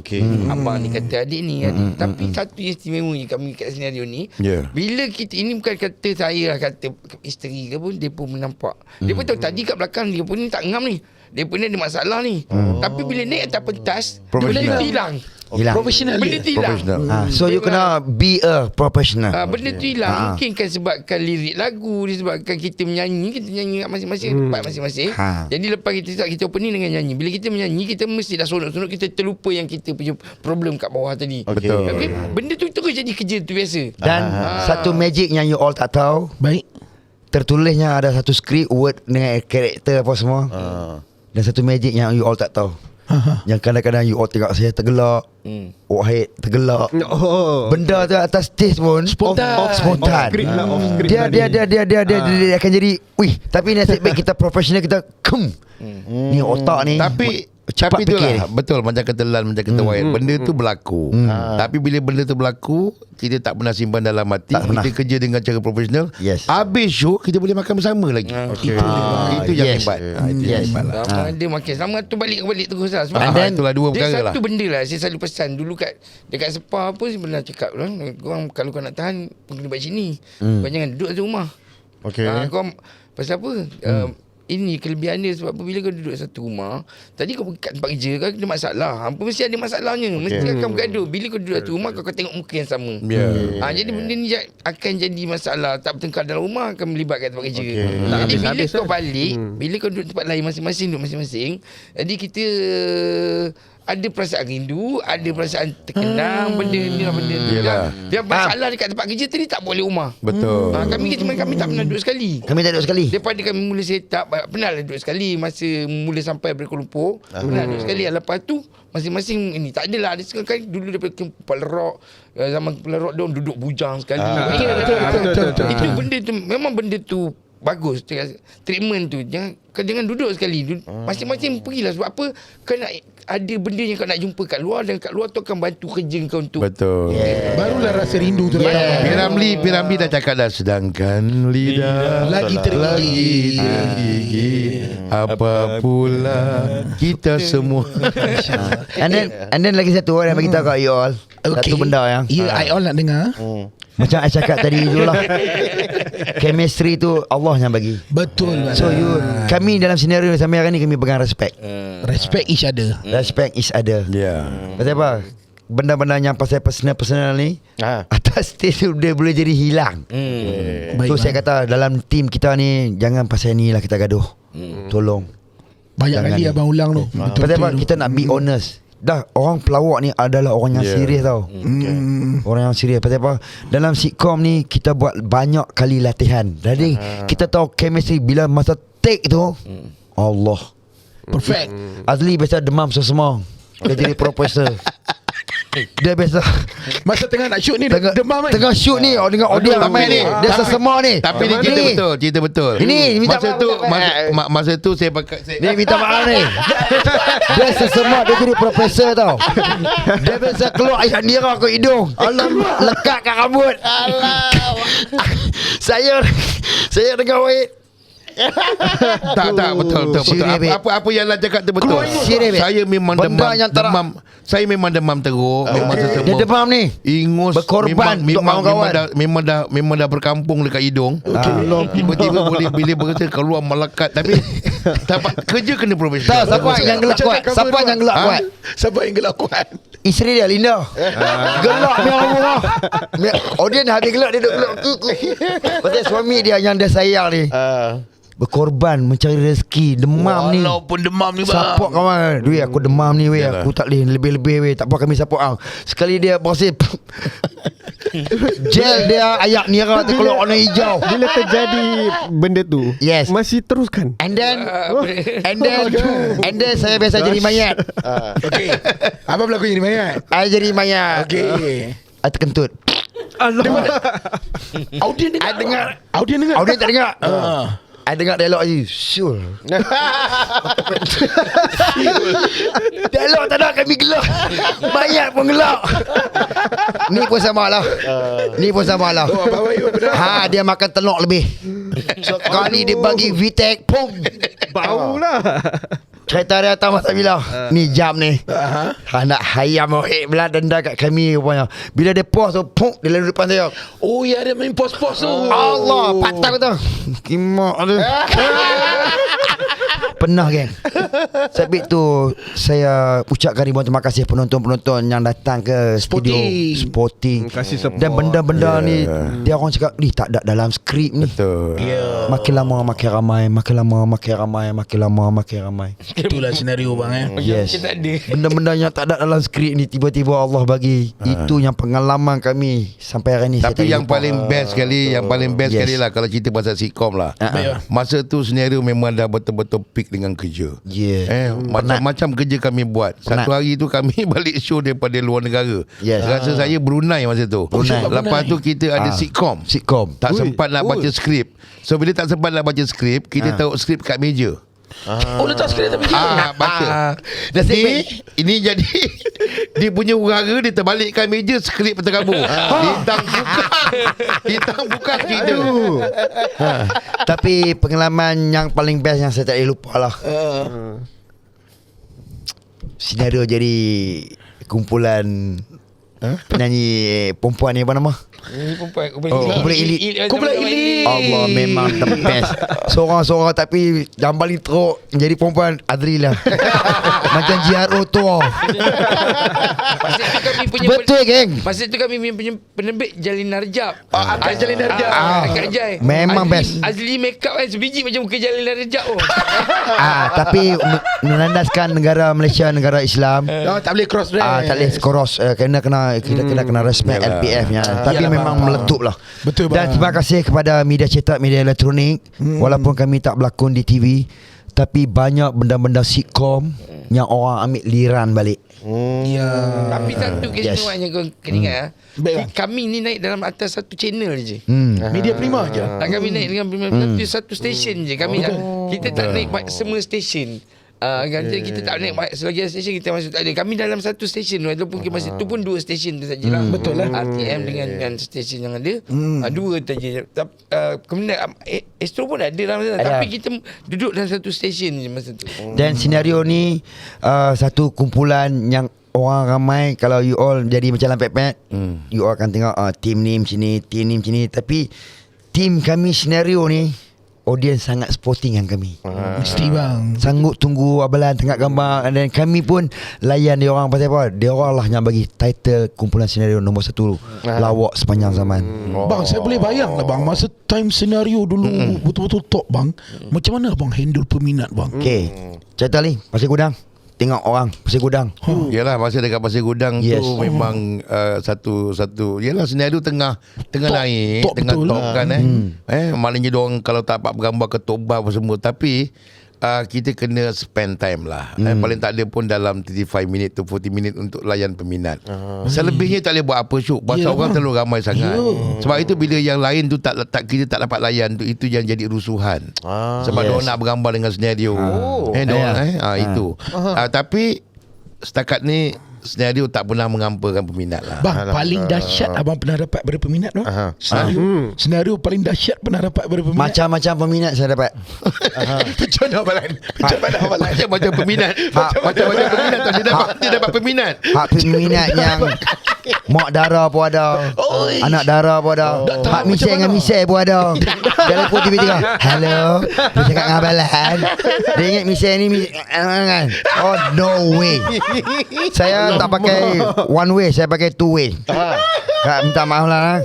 Abang ni kata adik ni, tapi satu yang istimewa kami kat senario ni, bila kita ini bukan kata saya lah, kata isteri ke pun, dia pun menampak. Dia pun tahu tadi kat belakang dia pun ni tak ngam ni. Dia pun ada masalah ni. Tapi bila naik atas pentas, benda tu hilang. Professional. Benda tu hilang. So you kena be a professional. Benda tu hilang. Mungkin kan sebabkan lirik lagu, disebabkan kita menyanyi kat masing-masing tempat masing-masing. Jadi lepas kita opening dengan nyanyi, bila kita menyanyi, kita mesti dah sonok-sonok, kita terlupa yang kita punya problem kat bawah tadi. Betul. Tapi benda tu terus jadi kerja tu biasa. Dan satu magic yang you all tak tahu, baik, tertulisnya ada satu skrip, word dengan karakter apa semua. Dan satu magic yang you all tak tahu, yang kadang-kadang you all tengok saya tergelak, Wahid tergelak, benda tu atas stage pun spontan. Dia akan jadi tapi nasib baik kita profesional, kita ni otak ni Tapi itulah betul macam kata Lan, macam kata Wahid, benda tu berlaku. Tapi bila benda tu berlaku, kita tak pernah simpan dalam hati. Kita kerja dengan cara profesional. Habis show kita boleh makan bersama lagi. Itu yang hebat. Dia makan sama tu balik terus lah. Sebab itulah dua perkara lah. Satu benda lah saya selalu pesan dulu dekat Sepah pun saya pernah cakap lah, korang kalau kau nak tahan kena buat sini. Kau jangan duduk di rumah. Kau pasal apa? Ini kelebihan dia sebab bila kau duduk satu rumah, tadi kau pergi kat tempat kerja kau ada masalah, mesti ada masalahnya, mesti akan bergaduh. Bila kau duduk satu rumah, kau tengok muka yang sama. Jadi benda ni akan jadi masalah, tak bertengkar dalam rumah, akan melibatkan tempat kerja. Jadi bila kau balik, bila kau duduk tempat lain masing-masing, jadi kita ada perasaan rindu, ada perasaan terkenang, benda ni lah benda tu. Dia masalah dekat tempat kerja tadi tak boleh rumah. Betul. Kami tak pernah duduk sekali. Daripada kami mula set up, pernah lah duduk sekali masa mula sampai Kuala Lumpur. Pernah duduk sekali. Lepas tu masing-masing ini tak adalah, ada sekali dulu daripada Kepala Rock, zaman Kepala Rock dia duduk bujang sekali. Betul. Itu benda tu memang benda tu bagus, treatment tu. Jangan duduk sekali. Masing-masing pergilah. Sebab apa? Kau nak ada benda yang kau nak jumpa kat luar, dan kat luar tu akan bantu kerja kau untuk. Betul. Barulah rasa rindu tu. Piramli dah cakap dah, sedangkan lidah lagi tergigit, apa pula kita semua. And then lagi satu orang yang bagi tahu kat you all, satu benda yang I all nak dengar. Macam I cakap tadi dulu lah, chemistry tu Allah yang bagi. Betul. So kami dalam senario sampai hari ni, kami pegang respect. Respect each other. Respect each other. Pasal apa? Benda-benda yang pasal personal ni, atas stage tu dia boleh jadi hilang. So saya kata dalam team kita ni, jangan pasal ni lah kita gaduh. Tolong. Banyak kali abang ulang tu. Pasal apa? Kita nak be honest. Orang pelawak ni adalah orang yang serius tau. Orang yang serius. Pasal apa? Dalam sitcom ni kita buat banyak kali latihan. Jadi kita tahu chemistry bila masa take tu, Allah perfect. Azli biasa demam semua. Dia jadi profesor. Dia biasa masa tengah nak shoot ni demam kan? Tengah shoot ni dengan audio ramai ni, dia sesemua ni. Tapi dia cerita betul. Ini masa tu saya pakai ni minta maaf ni. Dia sesemua, dia jadi profesor tau. Dia biasa keluar air nira ke hidung. Alamak, lekat kat rambut. Saya dengan Wahid. Tak betul. Apa yang Lan cakap tu betul. Saya memang demam. Saya memang demam teruk, memang Dia sesebut. demam ni. Ingus Berkorban untuk kawan-kawan. memang dah berkampung dekat hidung. Tiba-tiba bila berkata keluar melekat, tapi kerja kena profesional. Siapa yang gelak kuat? Siapa yang gelak kuat? Siapa yang gelak kuat? Isteri dia Linda. Gelak ni Allah. Audience habis gelak dia duk gelak. Pasal suami dia yang dia sayang ni. Berkorban mencari rezeki. Demam ni. Walaupun demam ni bang. Support kawan. Weh aku demam ni weh. Aku tak boleh lebih-lebih weh. Tak apa kami support ang. Sekali dia berhasil gel dia ayak nira tu keluar warna hijau. Bila terjadi benda tu, Yes. masih teruskan. And then saya biasa jadi mayat. Okey. Apa berlaku jadi mayat? I jadi mayat. Okey. I terkentut. Audien dengar. Audien dengar. Audien tak dengar. I dengar dialog je. Sure. Dialog tak ada kami gelak. Mayat pun gelak. Ni pun sama lah. Dia makan telur lebih. So kali dia bagi VTEC, pum. Bau lah. Kereta dia datang masa bila ni jam ni nak hayam belah denda kat kami rupanya. Bila dia pos tu pum, dia lalu depan saya. Oh ya, dia main pos-pos tu. Allah patah tu. Kimak tu. Pernah geng. Sebab tu saya ucapkan ribuan terima kasih penonton-penonton yang datang ke studio Sporting. Kasih support. Dan benda-benda ni dia orang cakap ni tak ada dalam skrip ni. Betul. Makin lama makin ramai. Itulah senario bang Yes. Kita tak ada. Benda-benda yang tak ada dalam skrip ni tiba-tiba Allah bagi. Itu yang pengalaman kami sampai hari ni. Tapi yang paling best sekali, sekali lah kalau cerita pasal sitcom lah. Masa tu senario memang dah betul-betul peak dengan kerja. Macam-macam kerja kami buat. Satu hari tu kami balik show daripada luar negara. Rasa saya Brunei masa tu. Lepas tu kita ada sitcom. Tak sempat nak baca skrip. So bila tak sempat nak baca skrip, kita taruh skrip kat meja. Oh, letak skrip tapi baca. Ini jadi dia punya urara dia terbalikkan meja, skrip terkabur. Ditang buka kita. Tapi pengalaman yang paling best yang saya tak boleh lupa lah. Senario jadi kumpulan penyanyi perempuan ni apa nama? Kumpulan Elite. Allah memang the best. Seorang-seorang tapi yang paling teruk jadi perempuan Adrila. Macam GRO tu. Betul geng. Masa tu kami punya penerbit Jalin Narjab. Jalin Narjab. Kak Jai. Memang best. Azli make up kan sebiji macam muka Jalin Narjab tu. Tapi menandaskan negara Malaysia negara Islam. Tak boleh cross dress. Tak boleh cross. Kita kena respect LPF-nya. Tapi memang meletup lah. Betul Dan terima kasih kepada media cetak, media elektronik. Walaupun kami tak berlakon di TV, tapi banyak benda-benda sitcom yang orang ambil liran balik. Tapi satu keistimewaan yang kau kena ingat kami ni naik dalam atas satu channel je. Media Prima je. Kami naik dengan satu stesen je. Kita tak naik semua stesen. Jadi kita tak naik selagi stesen kita masuk tak ada. Kami dalam satu stesen walaupun masa tu pun dua stesen tu sajalah. Betul lah. RTM dengan stesen yang ada. Dua saja. Kemudian Astro pun ada dalam sana. Tapi kita duduk dalam satu stesen je masa tu. Dan senario ni satu kumpulan yang orang ramai. Kalau you all jadi macam lampet-pet, you all akan tengok team ni macam ni, team ni macam ni. Tapi team kami senario ni audience sangat sporting yang kami. Mesti bang. Sanggup tunggu abalan tengah gambar. Dan kami pun layan dia orang pasal apa? Dia orang lah yang bagi title kumpulan senario nombor 1 lawak sepanjang zaman. Bang, saya boleh bayang lah bang, masa time senario dulu betul-betul top bang. Macam mana bang handle peminat bang? Okay, cerita ni Pasir Gudang. Tengok orang Pasir Gudang. Yalah, masa dekat Pasir Gudang tu memang satu yalah senario tengah naik, tengah top kan maknanya diorang kalau tak dapat bergambar ke toba apa semua, tapi kita kena spend time lah. Paling tak ada pun dalam 35 minit to 40 minit untuk layan peminat. Selebihnya tak boleh buat apa syuk. Pasal orang terlalu ramai sangat. Sebab itu bila yang lain tu kita tak dapat layan tu, itu yang jadi rusuhan. Sebab diorang nak bergambar dengan senario. Itu. Tapi setakat ni senario tak pernah mengampakan peminat lah. Bang, paling dahsyat abang pernah dapat berapa peminat tu? Senario paling dahsyat pernah dapat berapa peminat? Macam-macam peminat saya dapat. Macam mana abalan? Macam peminat. Macam-macam peminat tu dia dapat peminat. Hak peminat yang mak darah pun ada. Anak darah pun ada. Hak misal dengan misal pun ada. Dia lepas tiba-tiba, hello, dia cakap dengan abalan. Dia ingat misal ni kan. Oh no way. Saya tak pakai one way, saya pakai two way. Kak, minta maaf lah.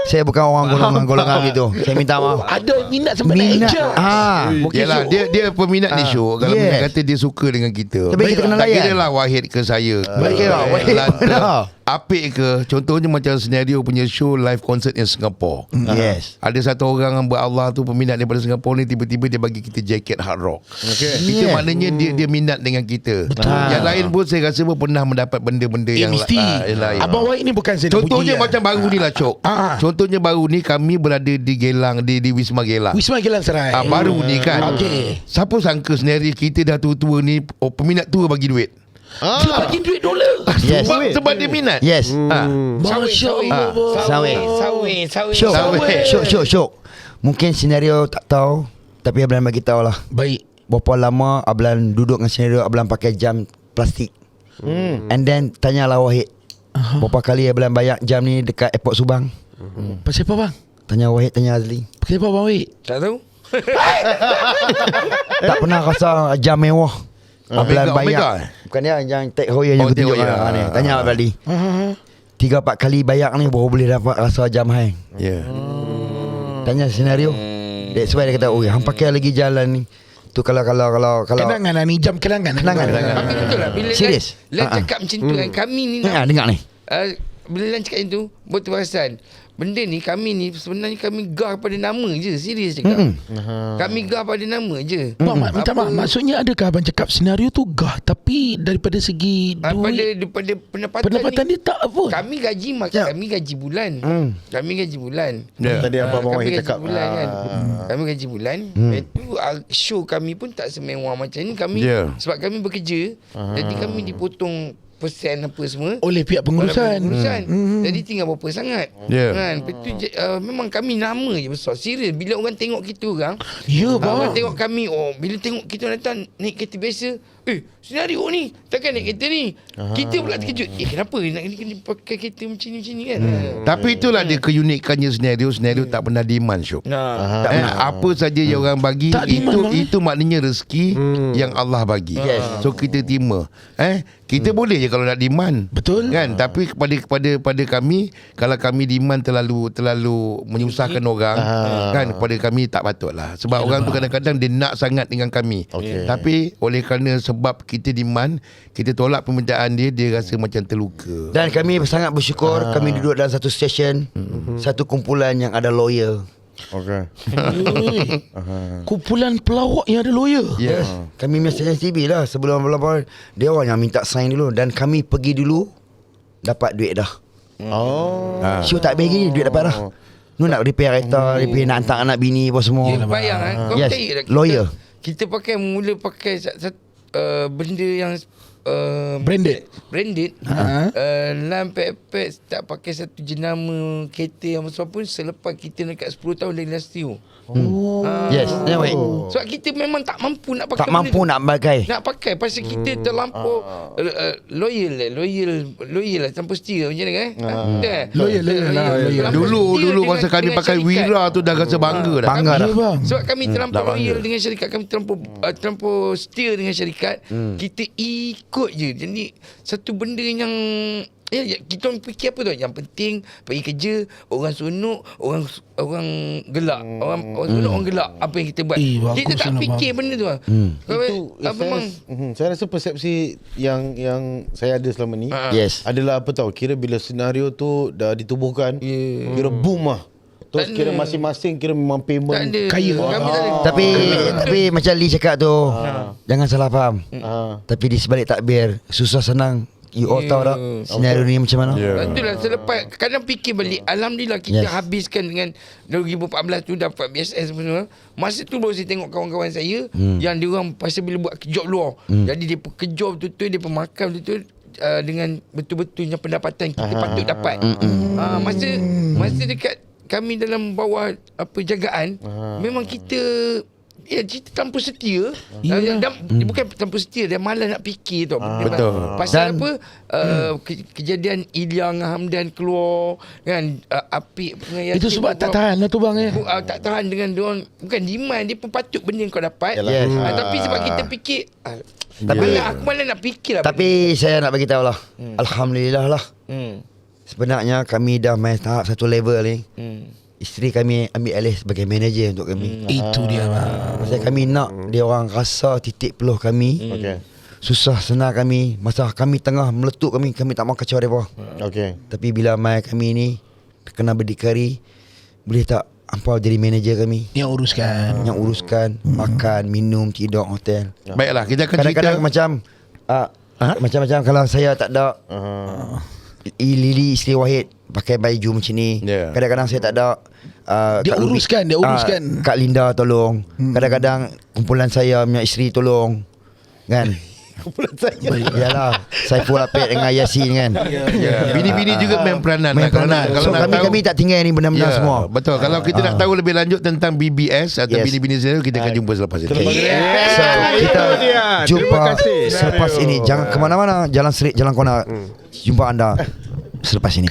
Saya bukan orang golongan gitu. Saya minta maaf. Ada minat sampai nak ejak. Yalah, dia peminat ni show. Kalau minat kata dia suka dengan kita. Tapi kita kena tak layan. kira lah Wahid ke saya. Baik ke Wahid mana? Apik ke. Contohnya macam senario punya show live concert yang Singapore. Yes. Ada satu orang hamba Allah tu peminat daripada Singapore ni, tiba-tiba dia bagi kita jaket hard rock. Itu maknanya dia minat dengan kita. Yang lain pun saya rasa pun pernah mendapat benda-benda yang mesti. lain. Abang Wahid ni bukan saya nak Contohnya puji macam baru ni lah Cok. Contohnya baru ni kami berada di Gelang, di Wisma Gelang. Wisma Gelang Serai. Baru ni kan. Okey. Siapa sangka senario kita dah tua-tua ni, peminat tua bagi duit. Dia bagi duit dolar. Yes. Sebab dia minat. Yes. Masya Allah. Syok. Mungkin senario tak tahu, tapi Ablan bagi tahu lah. Baik. Berapa lama Ablan duduk dengan senario, Ablan pakai jam plastik. And then tanyalah Wahid, berapa kali Ablan bayar jam ni dekat airport Subang? Pasal apa bang? Tanya Wahid, tanya Azli. Pasal apa bang Wahid? Tak tahu. Tak pernah rasa jam mewah. Ablan bayar. Bukan dia yang Tech Hoyer yang tunjuk ni. Tanya Ablan 3-4 kali bayar ni baru boleh dapat rasa jam hang. Tanya senario. That's why dia kata, "Oi, hang pakai lagi jalan ni." Tu kalau Kenangan lah ni, jam kenangan. Tapi betul lah bila Serius? Lan cakap macam tu kan, kami ni nak dengar ni. bila Lan cakap macam tu, betul perasan. Benda ni kami ni sebenarnya kami gah pada nama je. Serius cakap. Kami gah pada nama je. Bang, minta maaf. Maksudnya adakah abang cakap senario tu gah, tapi daripada segi daripada pendapatan dia tak apa. Kami gaji kami gaji bulan. Kami gaji bulan. Tadi apa Abang Kami Wahid gaji cakap bulan kan. Kami gaji bulan. Itu show kami pun tak semewah macam ni. Kami sebab kami bekerja, jadi kami dipotong persen apa semua oleh pihak pengurusan. Jadi tinggal berapa sangat kan. Betul memang kami nama je besar. Serius bila orang tengok kita orang, orang tengok kami, bila tengok kita datang naik kereta biasa, senario ni takkan naik kereta ni. Kita pula terkejut, kenapa nak kena pakai kereta macam ni kan. Tapi itulah dia keunikannya senario tak pernah demand Syuk. Apa saja yang orang bagi itu maknanya rezeki yang Allah bagi. So kita terima. Kita boleh je kalau nak demand. Betul kan. Tapi kepada kami, kalau kami demand terlalu menyusahkan orang kan, kepada kami tak patutlah. Sebab orang tu kadang-kadang dia nak sangat dengan kami. Tapi oleh kerana sebab kita demand, kita tolak permintaan dia rasa macam terluka. Dan kami sangat bersyukur kami duduk dalam satu stesen, satu kumpulan yang ada lawyer. Kumpulan pelawak yang ada lawyer. Kami stesen TV lah. Sebelum dia orang yang minta sign dulu, dan kami pergi dulu dapat duit dah. Show tak bagi duit dapat dah. Nu nak repair kereta, repair nak hantar anak bini apa semua. Bayang kan. Kau percaya tak lawyer. Kita mula pakai benda yang branded. Lam pek tak pakai satu jenama kereta yang besar pun selepas kita dekat 10 tahun dari last year. Yes, sebab kita memang tak mampu nak pakai. Tak mampu nak pakai. Nak pakai pasal kita terlampau loyal lah tanpa setia macam mana kan? Loyal. Dulu masa kami pakai Wira tu dah rasa bangga dah. Bangga dah. Sebab kami terlampau loyal dengan syarikat, kami terlampau setia dengan syarikat. Kita ikut je. Jadi satu benda yang kita orang fikir apa tu, yang penting pergi kerja, orang sunuk, orang gelak, orang sunuk, orang gelak apa yang kita buat. Kita tak fikir benda tu. Itu saya rasa persepsi yang saya ada selama ni adalah apa tahu, kira bila senario tu dah ditubuhkan, kira boom lah. Terus kira masing-masing kira memang payment kaya. Tapi macam Lee cakap tu, jangan salah faham. Tapi di sebalik takbir, susah senang. You all tahu tak senario ni macam mana? Itulah selepas kadang fikir balik, alhamdulillah kita habiskan dengan 2014 tu dapat BSS semua. Masa tu baru saya tengok kawan-kawan saya yang dia orang pasal bila buat job luar. Jadi dia kerja betul-betul, dia pemakan betul-betul, dengan betul-betulnya pendapatan kita patut dapat. Masa dekat kami dalam bawah jagaan, memang kita tanpa setia. Bukan tanpa setia, dia malas nak fikir tau. Betul. Pasal apa? Kejadian Ilya dengan Hamdan keluar kan, Apik Pengayasin. Itu sebab tak tahan lah tu bang tak tahan dengan diorang. Bukan demand, dia pun patut benda yang kau dapat. Tapi sebab kita fikir aku malah nak fikir lah. Tapi saya nak bagi tahu lah, alhamdulillah lah. Sebenarnya kami dah main tahap satu level ni. Isteri kami ambil alih sebagai manager untuk kami. Itu dia bang. Pasal kami nak dia orang rasa titik peluh kami. Susah senang kami. Masa kami tengah meletup kami tak mau kacau mereka. Tapi bila mai kami ni kena berdikari, boleh tak ampau jadi manager kami? Yang uruskan makan, minum, tidur hotel. Baiklah, kita akan kadang-kadang macam kalau saya tak ada Lily isteri Wahid pakai baju macam ni. Kadang-kadang saya tak ada dia uruskan. Kak Linda tolong. Kadang-kadang kumpulan saya punya isteri tolong. Kan? Kumpulan saya. Yalah, Saiful Apek dengan Yasin kan. Bini-bini juga main peranan. So kami tak tinggal ni benda-benda semua. Betul. Kalau kita nak tahu lebih lanjut tentang BBS atau bini-bini saya, kita akan jumpa selepas ini. So kita jumpa selepas ini. Jangan ke mana-mana. Jalan Serik, Jalan Kona. Jumpa anda selepas ini.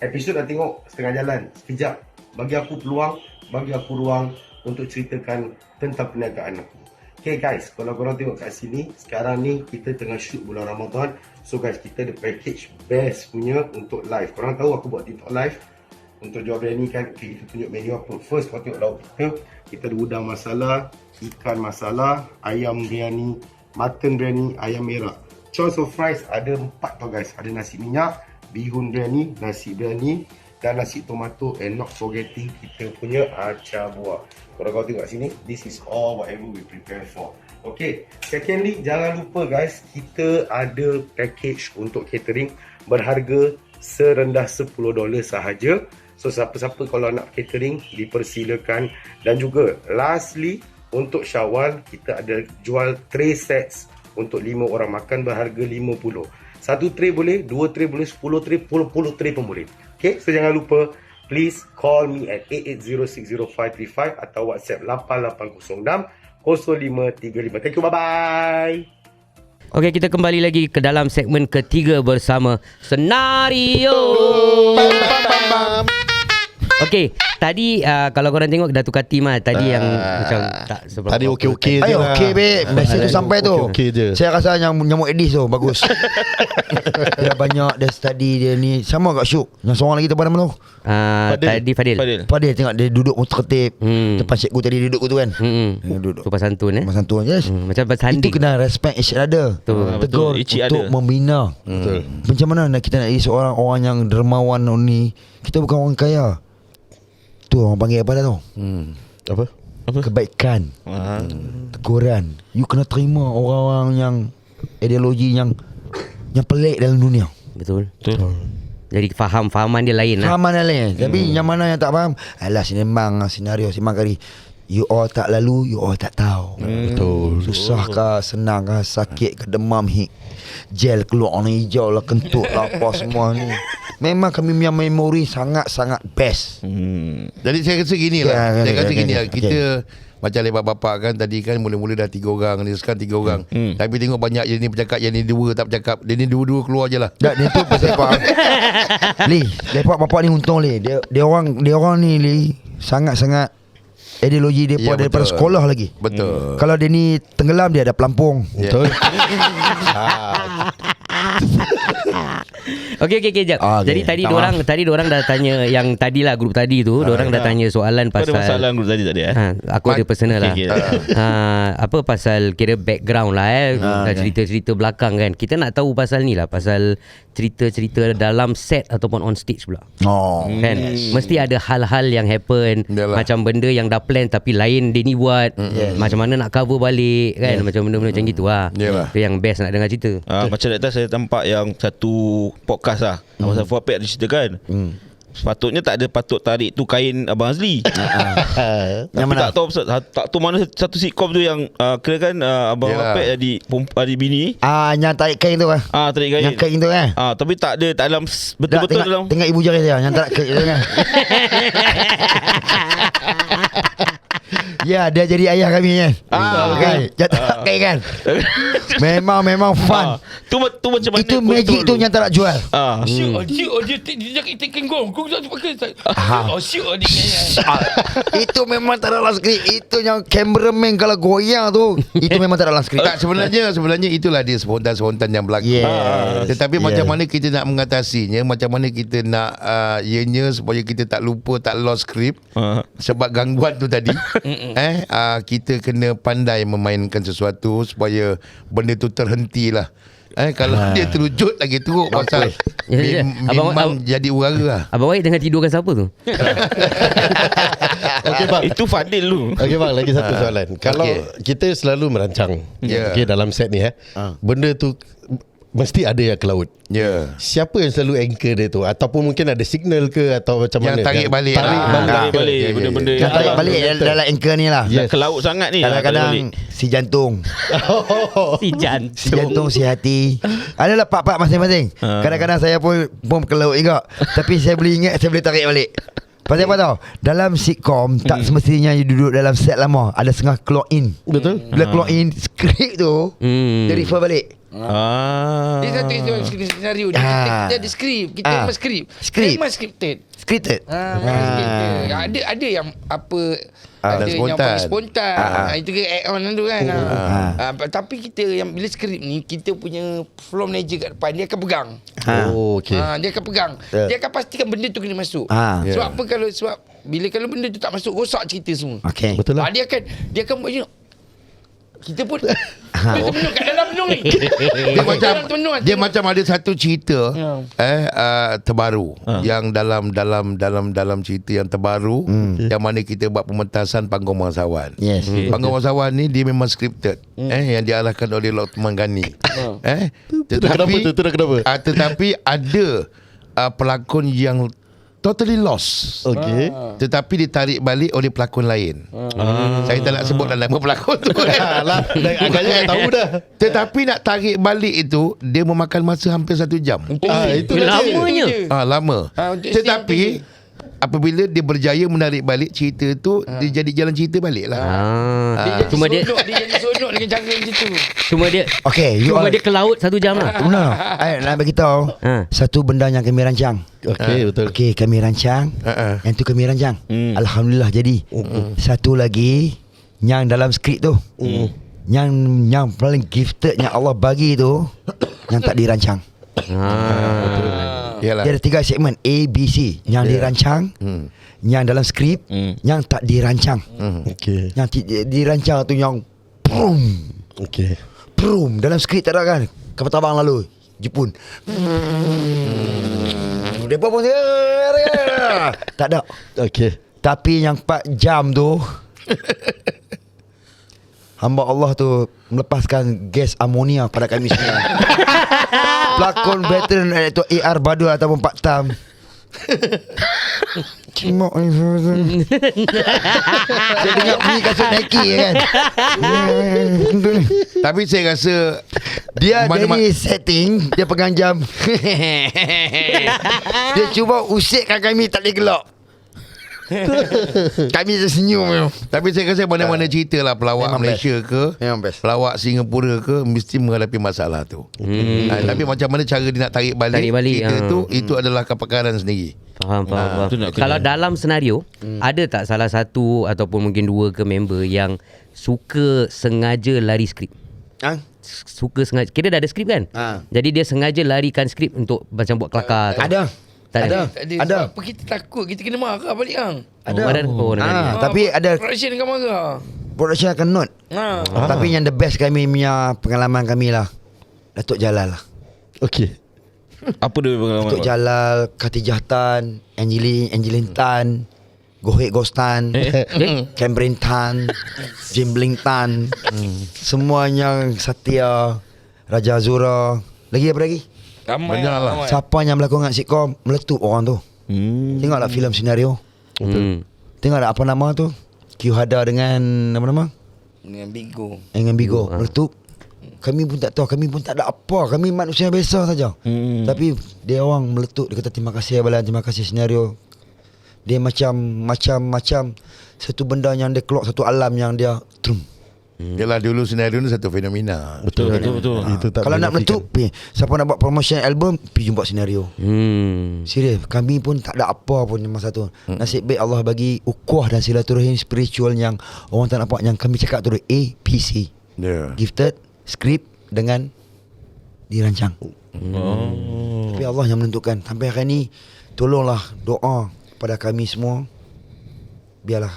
Episod dah tengok setengah jalan, sekejap. Bagi aku peluang, bagi aku ruang untuk ceritakan tentang perniagaan aku. Okay guys, kalau korang tengok kat sini, sekarang ni kita tengah shoot bulan Ramadan. So guys, kita ada package best punya untuk live. Korang tahu aku buat TikTok live untuk jual biryani kan. Okay, kita tunjuk menu apa. First, korang tengok lauk kita ada udang masala, ikan masala, ayam biryani, mutton biryani, ayam merah. Choice of fries ada 4 tau guys. Ada nasi minyak, bihun biryani, nasi biryani dan nasi tomato, and not forgetting kita punya acar buah. Kalau kau tengok sini, this is all whatever we prepare for. Okay, secondly, jangan lupa guys, kita ada package untuk catering berharga serendah $10 sahaja. So siapa-siapa kalau nak catering dipersilakan. Dan juga lastly, untuk Syawal kita ada jual tray sets untuk 5 orang makan berharga $50. 1 tray boleh, 2 tray boleh, 10 tray, 10 tray pun boleh. Okay, so jangan lupa, please call me at 88060535 atau WhatsApp 88060535. Thank you, bye-bye. Okey, kita kembali lagi ke dalam segmen ketiga bersama Senario. Okey, tadi kalau korang tengok dah tukar team lah. Tadi yang macam tak seberapa. Tadi okey-okey je lah. Okey babe, biasa tu sampai tu. Okey je. Saya rasa nyamuk Edis tu bagus. Dia banyak, dia study dia ni. Sama kat Syuk. Yang seorang lagi tempat mana tu? Tadi Fadil tengok dia duduk tertib. Depan cikgu tadi duduk tu kan. Duduk Sopan santun santun, yes. Macam bersanding. Itu kena respect each other. Tegur untuk membina. Macam mana kita nak jadi seorang orang yang dermawan ni. Kita bukan orang kaya. Tu orang panggil apa dah tu? Apa? Kebaikan. Teguran. You kena terima orang-orang yang ideologi yang pelik dalam dunia. Betul. Jadi fahaman dia lain lah. Fahaman dia lain. Tapi yang mana yang tak faham, alah sinembang senario simbang kali. You all tak lalu, you all tak tahu. Betul. Susah ke, senang ke, sakit ke, demam, gel keluar warna hijau lah, kentut lah, apa semua ni. Memang kami punya memori sangat-sangat best. Jadi saya rasa gini lah. Kita macam lepas bapak kan, tadi kan mula-mula dah 3 orang ni, sekarang 3 orang. Tapi tengok banyak je ni bercakap, yang ni 2 tak bercakap. Dia ni 2 keluar je lah. Tak, dia tu pasal apa? Lepas bapak ni untung dia orang ni sangat-sangat ideologi dia daripada sekolah lagi. Betul. Kalau dia ni tenggelam, dia ada pelampung. Betul. Okey, jap. Jadi tadi diorang dah tanya yang tadilah grup tadi tu, diorang dah tanya soalan pasal. Ada masalah grup tadi tak ada? Aku ada personal lah. Apa pasal kira background lah cerita-cerita belakang kan. Kita nak tahu pasal ni lah, pasal cerita-cerita dalam set ataupun on stage pula. Kan? Mesti ada hal-hal yang happen. Macam benda yang dah plan tapi lain dia ni buat. Macam mana nak cover balik kan. Macam benda-benda macam gitu lah. Itu yang best nak dengar cerita. Macam that time saya nampak yang satu podcast lah, pasal Fuapek dia ceritakan. Sepatutnya patut tarik tu kain Abang Azli. Yang mana? Tak tahu mana satu sitcom tu yang kira kan Abang Apek jadi bini. Yang tarik kain tu kan. Tarik kain. Yang kain tu kan. Tapi tak ada dalam betul-betul dalam. Tengok ibu jari dia yang tarik kain tu kan. Ya, dia jadi ayah kami kan. Jatuh kain kan. Memang fun. Tu macam mana? Itu magic tu yang tak nak jual. Dia taken gong. Kau tak pakai. Itu memang tak ada dalam skrip. Itu yang cameraman kalau goyang tu, itu memang tak ada dalam skrip. Tak, sebenarnya itulah dia spontan yang berlaku. Tetapi macam mana kita nak mengatasinya, macam mana kita nak ianya supaya kita tak lupa, tak lost skrip sebab gangguan tu tadi. Kita kena pandai memainkan sesuatu supaya benda tu terhentilah. Kalau dia terwujud lagi teruk pasal memang jadi urara lah. Abang Wahid tengah tidurkan siapa tu? Okey bang, itu Fadil lu. Okey bang, lagi satu soalan. Kalau kita selalu merancang dalam set ni benda tu mesti ada yang ke laut. Siapa yang selalu anchor dia tu? Ataupun mungkin ada signal ke atau macam yang mana? Tarik balik. Tarik balik benda-benda yang tarik balik dalam anchor ni lah. Ke laut sangat ni. Kadang-kadang si jantung. Si jantung, si hati. Adalah part-part masing-masing. Kadang-kadang saya pun ke laut juga. Tapi saya boleh ingat, saya boleh tarik balik. Pasal apa tau? Dalam sitcom tak semestinya you duduk dalam set lama. Ada setengah clock in. Betul. Bila clock in, skrip tu dia refer balik. Dia satu senario dia ada skrip. Kita memang skrip. Memang scripted. Ada yang ada yang pakai spontan. Itu ke add on tu kan. Tapi kita yang bila skrip ni, kita punya floor manager kat depan, dia akan pegang. Dia akan pegang. Dia akan pastikan benda tu kena masuk. Sebab apa sebab kalau benda tu tak masuk, rosak cerita semua. Betul lah. Dia akan buat kita pun termenung kat dalam menung ni. Dia macam ada satu cerita terbaru yang dalam cerita yang terbaru yang mana kita buat pementasan Panggung Bangsawan. Panggung Bangsawan ni dia memang scripted yang diarahkan oleh Lokman Ghani. Tetapi ada pelakon yang totally lost. Tetapi ditarik balik oleh pelakon lain. Saya tak nak sebut nama pelakon tu. Agaknya tahu dah. Tetapi nak tarik balik itu, dia memakan masa hampir 1 jam. Itu lamanya. Lama. Tetapi apabila dia berjaya menarik balik cerita tu, dia jadi jalan cerita balik lah. Dia jadi sonok dengan cara macam tu. Cuma dia dia ke laut 1 jam lah. Nak bagi tahu satu benda yang kami rancang. Betul. Kami rancang. Yang tu kami rancang. Alhamdulillah jadi. Satu lagi yang dalam skrip tu. Yang paling gifted yang Allah bagi tu yang tak dirancang. Dia ada 3 segmen A, B, C. Yang dirancang, yang dalam skrip, yang tak dirancang. Yang dirancang tu yang Prum. Dalam skrip tak ada kan. Kapal terbang lalu Jepun. Depa pun tak ada. Tapi yang 4 jam tu hamba Allah tu melepaskan gas amonia pada kami semua. Pelakon veteran iaitu AR Badur ataupun Pak Tam. Cimok ni. Saya dengar bunyi kasut Nike kan. Tapi saya rasa dia dari setting, dia pegang jam. Dia cuba usikkan kami tak boleh gelak. Kami tersenyum. Tapi saya rasa mana-mana cerita lah, pelawak Malaysia ke, pelawak Singapura ke, mesti menghadapi masalah tu. Tapi macam mana cara dia nak tarik balik cerita tu, itu adalah kepakaran sendiri. Faham. Kalau dalam senario, ada tak salah satu ataupun mungkin 2 ke member yang suka sengaja lari skrip? Suka sengaja, kira dah ada skrip kan? Jadi dia sengaja larikan skrip untuk macam buat kelakar. Ada. Sebab kita takut kita kena marah balik hang. Ada. Tapi ada production akan marah. Production akan note. Tapi yang the best kami punya pengalaman kami lah Datuk Jalal lah. Apa dia pengalaman? Datuk Jalal, Khatijah Tan, Angelin Tan, Gohek Gostan, Cameron Tan, Jimbling Tan, semuanya Satya, Raja Azura. Lagi apa lagi? Ramai lah. Siapa yang berlakon kat sitcom meletup orang tu. Tengoklah filem senario. Tengoklah apa nama tu, Q-Hada dengan apa nama, Dengan Bigo. Meletup. Kami pun tak tahu, kami pun tak ada apa, kami manusia biasa saja. Tapi dia orang meletup, dia kata terima kasih Abalan, terima kasih senario. Dia macam satu benda yang dia keluar, satu alam yang dia Yalah, dulu senario ni satu fenomena. Betul. Itu tak kalau nak meletup, siapa nak buat promotion album, pergi jumpa senario. Serius, kami pun tak ada apa pun masa tu. Nasib baik Allah bagi ukhuwah dan silaturahim spiritual yang orang tak nampak, yang kami cakap tu APC. Gifted, script dengan dirancang. Tapi Allah yang menentukan. Sampai hari ni, tolonglah doa kepada kami semua, biarlah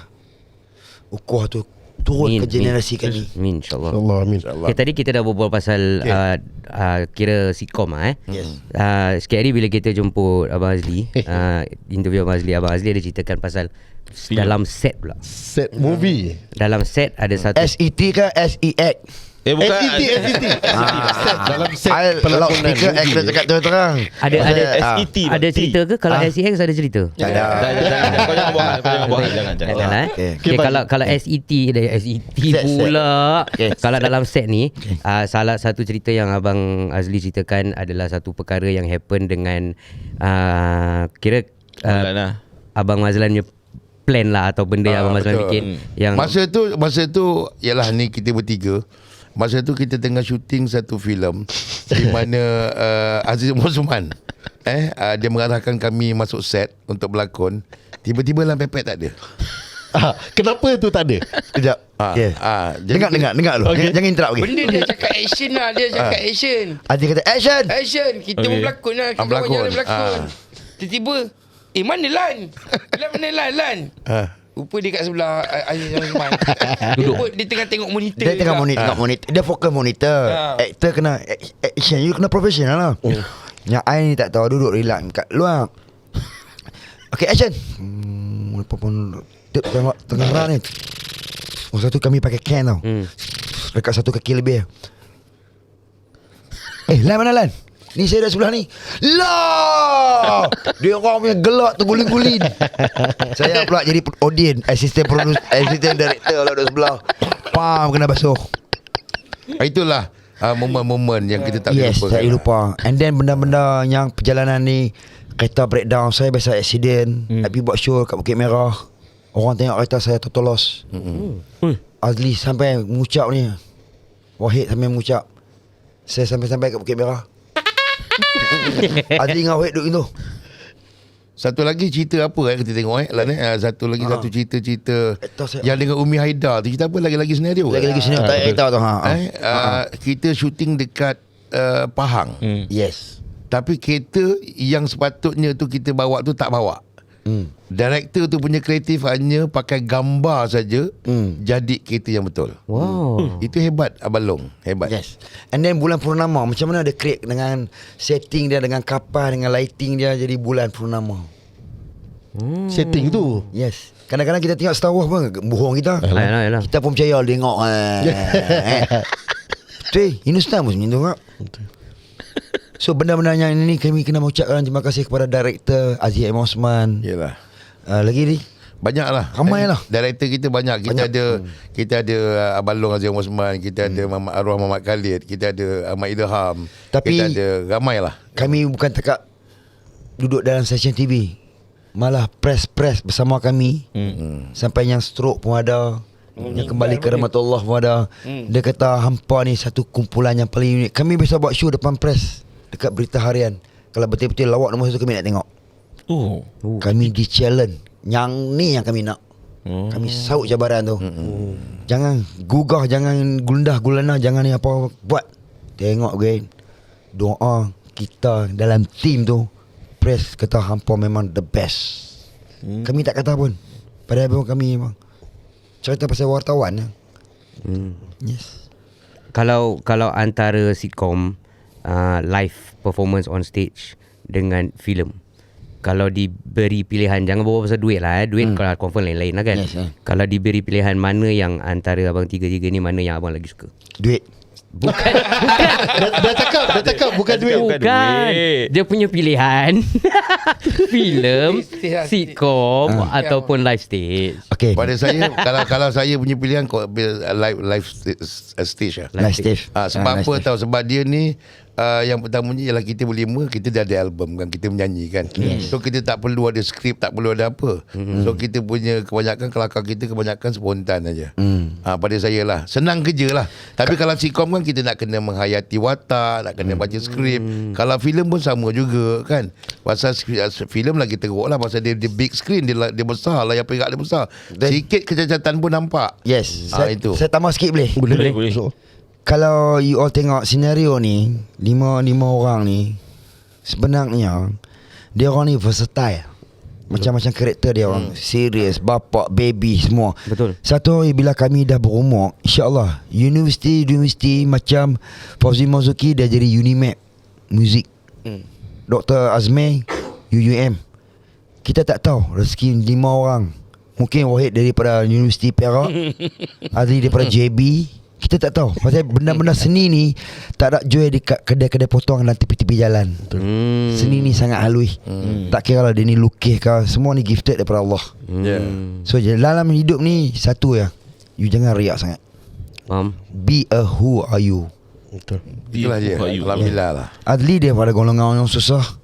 ukhuwah tu turun ke generasi kami. InsyaAllah. Amin. Okay, tadi kita dah berbual pasal kira sitcom Yes. Sikit hari bila kita jemput Abang Azli, interview Abang Azli ada ceritakan pasal dalam set pula. Set movie. Dalam set ada satu SET ke SEX? Bukan SET. Dalam set Kalau speaker actor cakap terang. Ada SET. ada cerita ke? Kalau SEX ada cerita? Tak ada. Kau jangan buat. Jangan. Okay, kalau SET pula. Kalau dalam set ni, salah satu cerita yang Abang Azli ceritakan adalah satu perkara yang happen dengan kira Abang Mazlan punya plan lah, atau benda yang Abang Mazlan bikin yang Masa tu ialah ni kita bertiga. Masa tu kita tengah syuting satu filem di mana Aziz Osman dia mengarahkan kami masuk set untuk berlakon. Tiba-tiba Lam Pepet tak ada. Kenapa tu tak ada? Kejap. Dengar lu. Jangan interrupt lagi. Benda dia cakap action lah. Dia cakap action. Aziz kata action. Kita pun berlakon lah. Kita pun berlakon. Tiba-tiba, mana Lan? Mana Lan? Rupa dia kat sebelah Aziz Osman. Dia tengah tengok monitor. Dia tengah monitor. Dia fokus monitor. Aktor kena action. You kena profesional lah. Yang I ni tak tahu, duduk relax kat luar. Okay, action. Apa pun tengah ni. Satu kami pakai can tau. Dekat satu kaki lebih. Lan mana Lan? Ni saya dah sebelah ni. Lah! Dia orang punya gelak tu guling-guling. Saya pula jadi audience, assistant director lah dah sebelah. Kena basuh. Itulah momen-momen yang kita tak boleh lupa. Yes, tak boleh lupa. And then benda-benda yang perjalanan ni, kereta breakdown, saya biasa accident. Tapi buat show kat Bukit Merah, orang tengok kereta saya tertolos. Azli sampai mengucap ni, Wahid sampai mengucap, saya sampai kat Bukit Merah. Azli dengan Wahid duduk itu. Satu lagi cerita apa kita tengok Lan satu lagi satu cerita yang dengan Umi Haidar tu, cerita apa lagi senario. Lagi senario tak tahu tu. Kita syuting dekat Pahang. Yes. Tapi kereta yang sepatutnya tu kita bawa tu tak bawa. Director tu punya kreatif hanya pakai gambar saja jadi kereta yang betul. Wow. Itu hebat Abang Long. Hebat. Yes. And then bulan purnama, macam mana ada create dengan setting dia, dengan kapal, dengan lighting dia, jadi bulan purnama. Setting tu. Yes. Kadang-kadang kita tengok Star Wars pun bohong kita. Yalah. Kita pun percaya tengok. Hindustan pun macam tu kak. So benda-benda yang ini kami kena mengucapkan terima kasih kepada director Aziz M. Osman. Yalah. Lagi ni banyaklah. Ramai lah. Director kita banyak. Kita ada Abang Long Aziz M. Osman, kita ada Arwah Muhammad Khalid, kita ada Ahmad Ilham. Tapi kita ada ramai lah. Kami bukan tekak duduk dalam stesen TV, malah press bersama kami. Sampai yang stroke pun ada, yang kembali ke rahmatullah pun ada. Dia kata hampa ni satu kumpulan yang paling unik. Kami biasa buat show depan press dekat Berita Harian. Kalau betul-betul lawak nombor 1 kami nak tengok. Kami di challenge. Yang ni yang kami nak. Kami saut cabaran tu. Jangan gugah, jangan gundah gulana, jangan ni apa buat. Tengok Gwen. Doa kita dalam team tu, press kata hampa memang the best. Kami tak kata pun. Padahal kami memang cerita pasal wartawan. Yes. Kalau antara sitcom, live performance on stage dengan filem, kalau diberi pilihan, jangan bawa pasal duit lah. Duit kalau confirm lain-lain lah kan. Yes, kalau diberi pilihan, mana yang antara abang tiga-tiga ni, mana yang abang lagi suka? Duit. Bukan. Dah cakap bukan duit. Bukan. Dia punya pilihan filem, sitcom ataupun live stage. Okay. Pada saya kalau saya punya pilihan live stage lah. Live stage. Sebab live apa stage. tahu? Sebab dia ni yang pertamanya ialah kita berlima, kita dah ada album kan, kita menyanyi kan. So kita tak perlu ada skrip, tak perlu ada apa. So kita punya kebanyakan kelakar kita kebanyakan spontan aja. Pada saya lah, senang kerja lah. Tapi kalau sitcom kan kita nak kena menghayati watak, nak kena baca skrip. Kalau filem pun sama juga kan. Pasal filem lagi teruk lah, pasal dia big screen, dia besar, layar perak dia besar. Sikit kecacatan pun nampak. Yes. Itu. Saya tambah sikit boleh? Boleh. Kalau you all tengok senario ni, lima orang ni, sebenarnya dia orang ni versatile. Macam-macam karakter dia orang. Serius, bapak, baby, semua. Betul. Satu hari bila kami dah berumur, insyaAllah universiti macam Fauzi Marzuki dia jadi Unimap Muzik, Dr. Azmi UUM. Kita tak tahu rezeki 5 orang. Mungkin Wahid daripada Universiti Perak, Adli daripada JB. Kita tak tahu. Pasal benda-benda seni ni tak ada jual di kedai-kedai potong dan tepi-tepi jalan. Seni ni sangat halui. Tak kira lah dia ni lukis ke, semua ni gifted daripada Allah. So dalam hidup ni satu ya, you jangan riak sangat. Faham? Be a who are you. Betul. Itulah dia. Alhamdulillah lah. Adli dia pada golongan yang susah,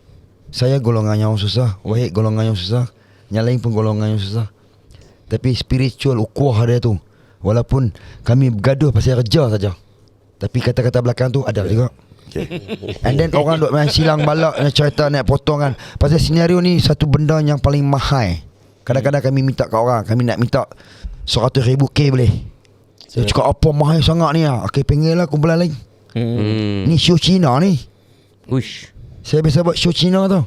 saya golongan yang susah, Wahid golongan yang susah, yang lain pun golongan yang susah. Tapi spiritual ukuah dia tu, walaupun kami bergaduh pasal kerja saja, tapi kata-kata belakang tu ada juga. And then orang duk main silang balak, cerita nak potong kan. Pasal senario ni satu benda yang paling mahal. Kadang-kadang kami minta kat orang, kami nak minta 100,000 K boleh. Dia cakap apa mahal sangat ni lah. Okay, panggil lah kumpulan lain. Ni show Cina ni. Uish. Saya biasa buat show Cina tu.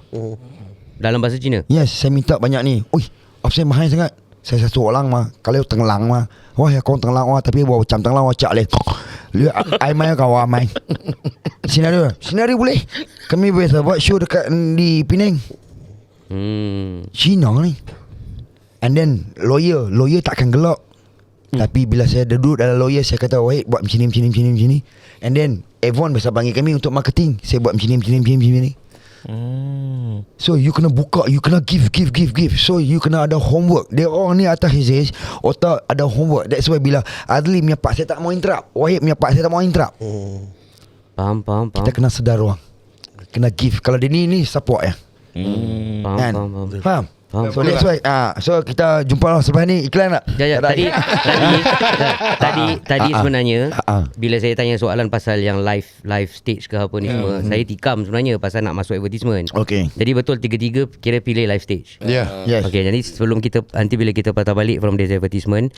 Dalam bahasa Cina? Yes, saya minta banyak ni. Ui, apa saya mahal sangat. Saya satu orang mah. Kalau tenglang mah, wah ya kau tenglang wah, tapi bawa macam tenglang wah cak leh. Lu ai mai kau wah mai. Senario boleh. Kami biasa buat show dekat di Penang. Cina ni. And then lawyer takkan gelak. Tapi bila saya duduk dalam lawyer, saya kata Wahid buat macam ni. And then Avon biasa panggil kami untuk marketing. Saya buat macam ni. So you kena buka, you kena give. So you kena ada homework. Dia orang ni atas his otak ada homework. That's why bila Adli punya part saya tak mau interrupt, Wahid punya part saya tak mau interrupt. Faham. Kita kena sedar ruang, kena give. Kalau dia ni support ya. Faham? So that's why so kita jumpa lah selepas ni. Iklan tak? Tadi sebenarnya bila saya tanya soalan pasal yang live stage ke apa ni semua, saya tikam sebenarnya pasal nak masuk advertisement. Okay. Jadi betul tiga-tiga kira pilih live stage. Yes. Okay, jadi sebelum kita nanti bila kita patah balik from this advertisement,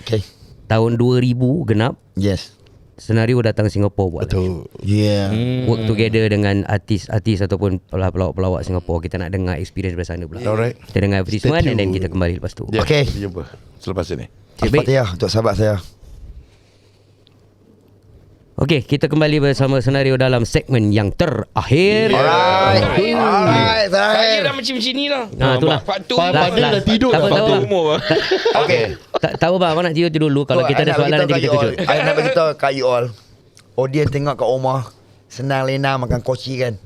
tahun 2000 genap. Yes. Senario datang Singapura buat. Betul. Yeah. Work together dengan artis-artis ataupun pelawak-pelawak Singapura. Kita nak dengar experience dari sana pula. Alright. Kita dengar advertisement and then kita kembali lepas tu. Okay. Kita jumpa selepas ini. Al-Fatihah untuk sahabat saya. Okey, kita kembali bersama Senario dalam segmen yang terakhir. Alright. Saya dah macam ni lah. Itulah. Padahal dah tidur dah. Okay. Tak tahu bang, abang nak tidur dulu. Kalau kita ada soalan nanti kita kejut. I nak beritahu kat you all. Audience tengok kat rumah, senang lena makan koci kan.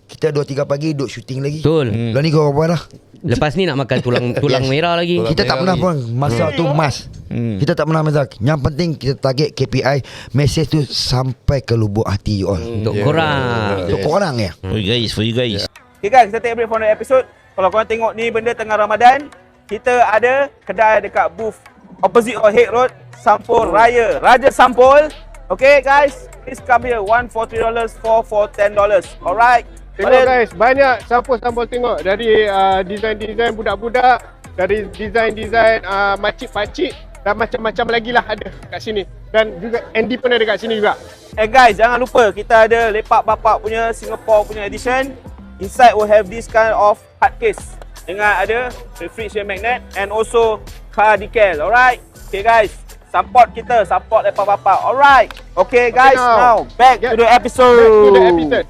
Kita 2-3 pagi duduk syuting lagi. Betul. Lah ni kau apa dah? Lepas ni nak makan tulang merah lagi. Kita tak pernah pun masa tu mas. Kita tak pernah masa. Yang penting kita target KPI, message tu sampai ke lubuk hati you all. Untuk korang. Untuk korang ya. For you guys. Okay guys, kita take a break from the episode. Kalau korang tengok ni benda tengah Ramadan, kita ada kedai dekat booth opposite Head Road, Sampul Raya, Raja Sampul. Okay guys, please come here. One for $3, four for $10. Alright. Tengok guys, banyak sampul tengok. Dari design-design budak-budak, dari design-design makcik-pakcik dan macam-macam lagi lah ada kat sini. Dan juga Andy pun ada kat sini juga. Guys, jangan lupa kita ada Lepak Bapak punya Singapore punya edition. Inside will have this kind of hard case dengan ada refrigerator magnet and also car decal. Alright. Okay guys, support kita, support Lepak Bapak. Alright. Okay guys, now back to the episode.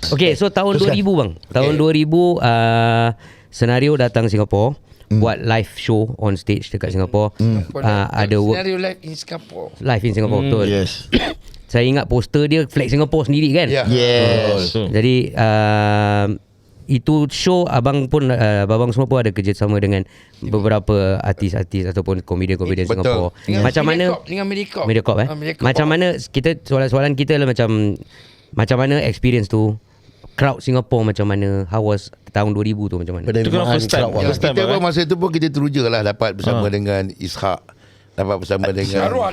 Okay, so tahun 2000 bang. Tahun 2000 Senario datang Singapura, buat live show on stage dekat Singapura. Ada work Senario live in Singapore. Live in Singapore, betul. Yes. saya ingat poster dia flag Singapore sendiri kan. Yes. Jadi itu show abang semua pun ada kerjasama dengan beberapa artis-artis ataupun komedian-komedian Singapore. Macam mana dengan Mediacorp. Macam mana kita soalan kita lah macam mana experience tu? Crowd Singapore macam mana? How was tahun 2000 tu macam mana? Itu kan first time. Kita pun masa tu pun kita teruja lah dapat bersama dengan Ishak. Dapat bersama dengan Arwah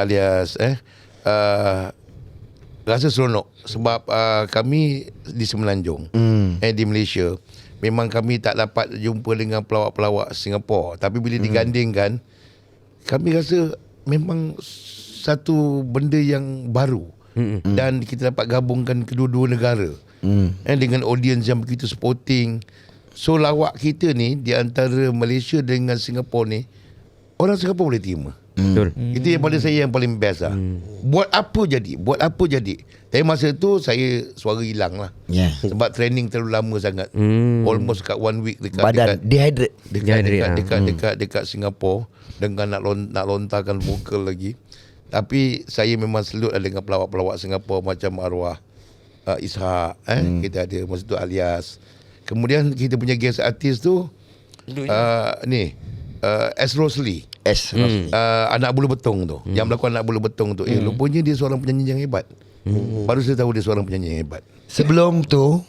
alias rasa seronok sebab kami di Semenanjung di Malaysia memang kami tak dapat jumpa dengan pelawak-pelawak Singapura, tapi bila digandingkan kami rasa memang satu benda yang baru dan kita dapat gabungkan kedua-dua negara dengan audience yang begitu supporting. So lawak kita ni di antara Malaysia dengan Singapura ni, orang Singapura boleh terima. Betul. Itu yang pada saya yang paling best lah. Buat apa jadi. Tapi masa tu saya suara hilang lah. Sebab training terlalu lama sangat. Almost kat 1 week badan dehydrate dekat Singapura dengan nak lontarkan vokal lagi. Tapi saya memang selut dengan pelawak-pelawak Singapura macam arwah Ishak, kita ada masa tu alias. Kemudian kita punya guest artis tu S. Rosli. Anak bulu betong tu. Yang berlakon anak bulu betong tu. Rupanya dia seorang penyanyi yang hebat. Baru saya tahu dia seorang penyanyi yang hebat. Sebelum tu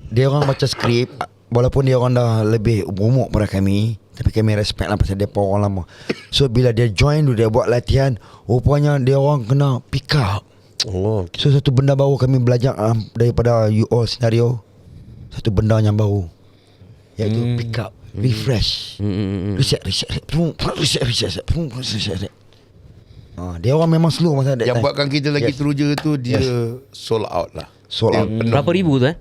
dia orang baca skrip, walaupun dia orang dah lebih umur pada kami, tapi kami respect lah pasal dia orang lama. So bila dia join tu, dia buat latihan, rupanya dia orang kena pick up. So satu benda baru kami belajar daripada you all scenario. Satu benda yang baru, iaitu pick up, refresh, reset. Dia orang memang slow masa yang buatkan kita lagi teruja tu dia sold out lah. Sold out. Berapa ribu tu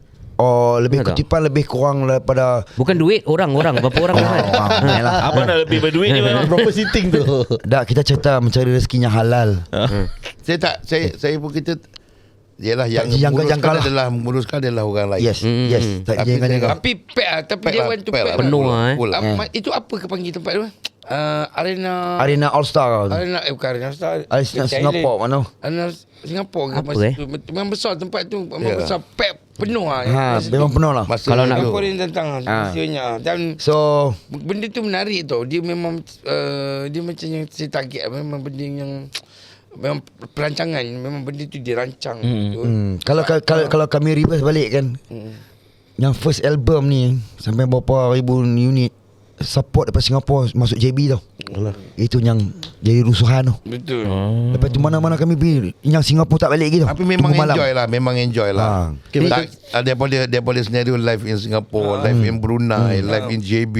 lebih kutipan lebih kurang daripada, bukan duit orang berapa orang Abang dah lebih berduit ni memang proper seating tu. Dah kita cerita mencari rezekinya halal. Saya pun kita yalah yang menguruskan adalah orang lain. Yes. Tapi dia tu penuh itu apa ke panggil tempat tu? Arena All Star. Bukan Arena All Star. Arena Singapore mana? Arena Singapore memang besar tempat tu, memang besar, penuh memang penuh lah. Kalau nak tentang dan so benda tu menarik tau. Dia memang dia macam yang saya target, memang benda yang memang perancangan, memang benda tu dirancang. Kalau kami reverse balik kan, yang first album ni sampai berapa ribu unit support daripada Singapura masuk JB tau. Itu yang jadi rusuhan tu. Betul. Lepas tu mana-mana kami pergi, yang Singapura tak balik lagi tau. Tapi memang enjoy lah. Daripada senario live in Singapore, live in Brunei, live in JB,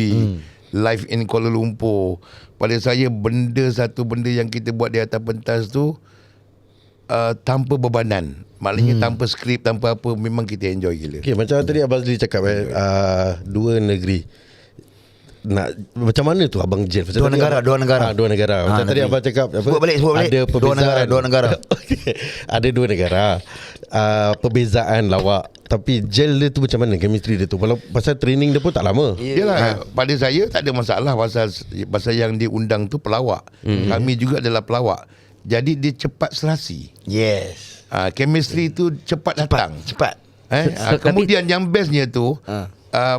live in Kuala Lumpur. Pada saya satu benda yang kita buat di atas pentas tu tanpa bebanan. Maknanya tanpa skrip, tanpa apa, memang kita enjoy gila. Macam tadi Abang Azli cakap dua negeri. Macam mana tu Abang Jen? Dua negara. Macam tadi Abang cakap sebut balik. Ada perbezaan. Dua negara. Ada dua negara. Perbezaan lawak. Tapi gel dia tu macam mana, chemistry dia tu? Pasal training dia pun tak lama. Yalah, pada saya tak ada masalah pasal yang diundang tu pelawak. Kami juga adalah pelawak. Jadi dia cepat serasi. Yes. Chemistry tu cepat datang. Kemudian yang bestnya tu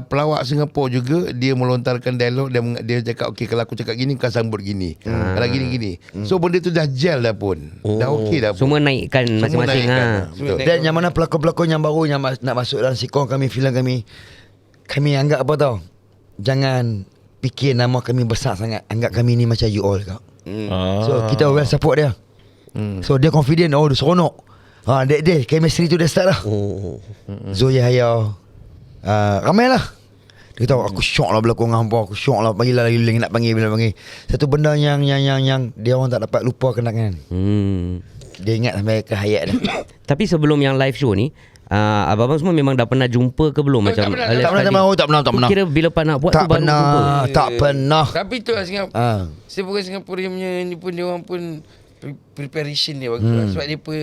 pelawak Singapura juga dia melontarkan dialog, dia cakap okey, kalau aku cakap gini kau sambut gini, kalau gini. So benda tu dah gel dah pun. Dah okey dah pun. Semua naikkan masing-masing. Dan yang mana pelakon-pelakon yang baru yang nak masuk dalam sikong kami, filem kami anggap apa tau, jangan fikir nama kami besar sangat, anggap kami ni macam you all kau. So kita well support dia. So dia confident, dia seronok. Dia chemistry tu dah start dah. Zoya Hayao, ramai lah. Dia kata aku syok lah berlakon dengan hampa, aku syok lah, bagilah lagi nak panggil bila panggil. Satu benda yang dia orang tak dapat lupa kenangan. Dia ingat sampai ke hayat dia. Tapi sebelum yang live show ni, abang-abang semua memang dah pernah jumpa ke belum? Tak pernah. Kira bila nak buat tu baru jumpa. Tak pernah. Tapi tu lah Singapura. Saya bukan Singapura punya ni pun, dia orang pun preparation dia bagus. Sebab dia pun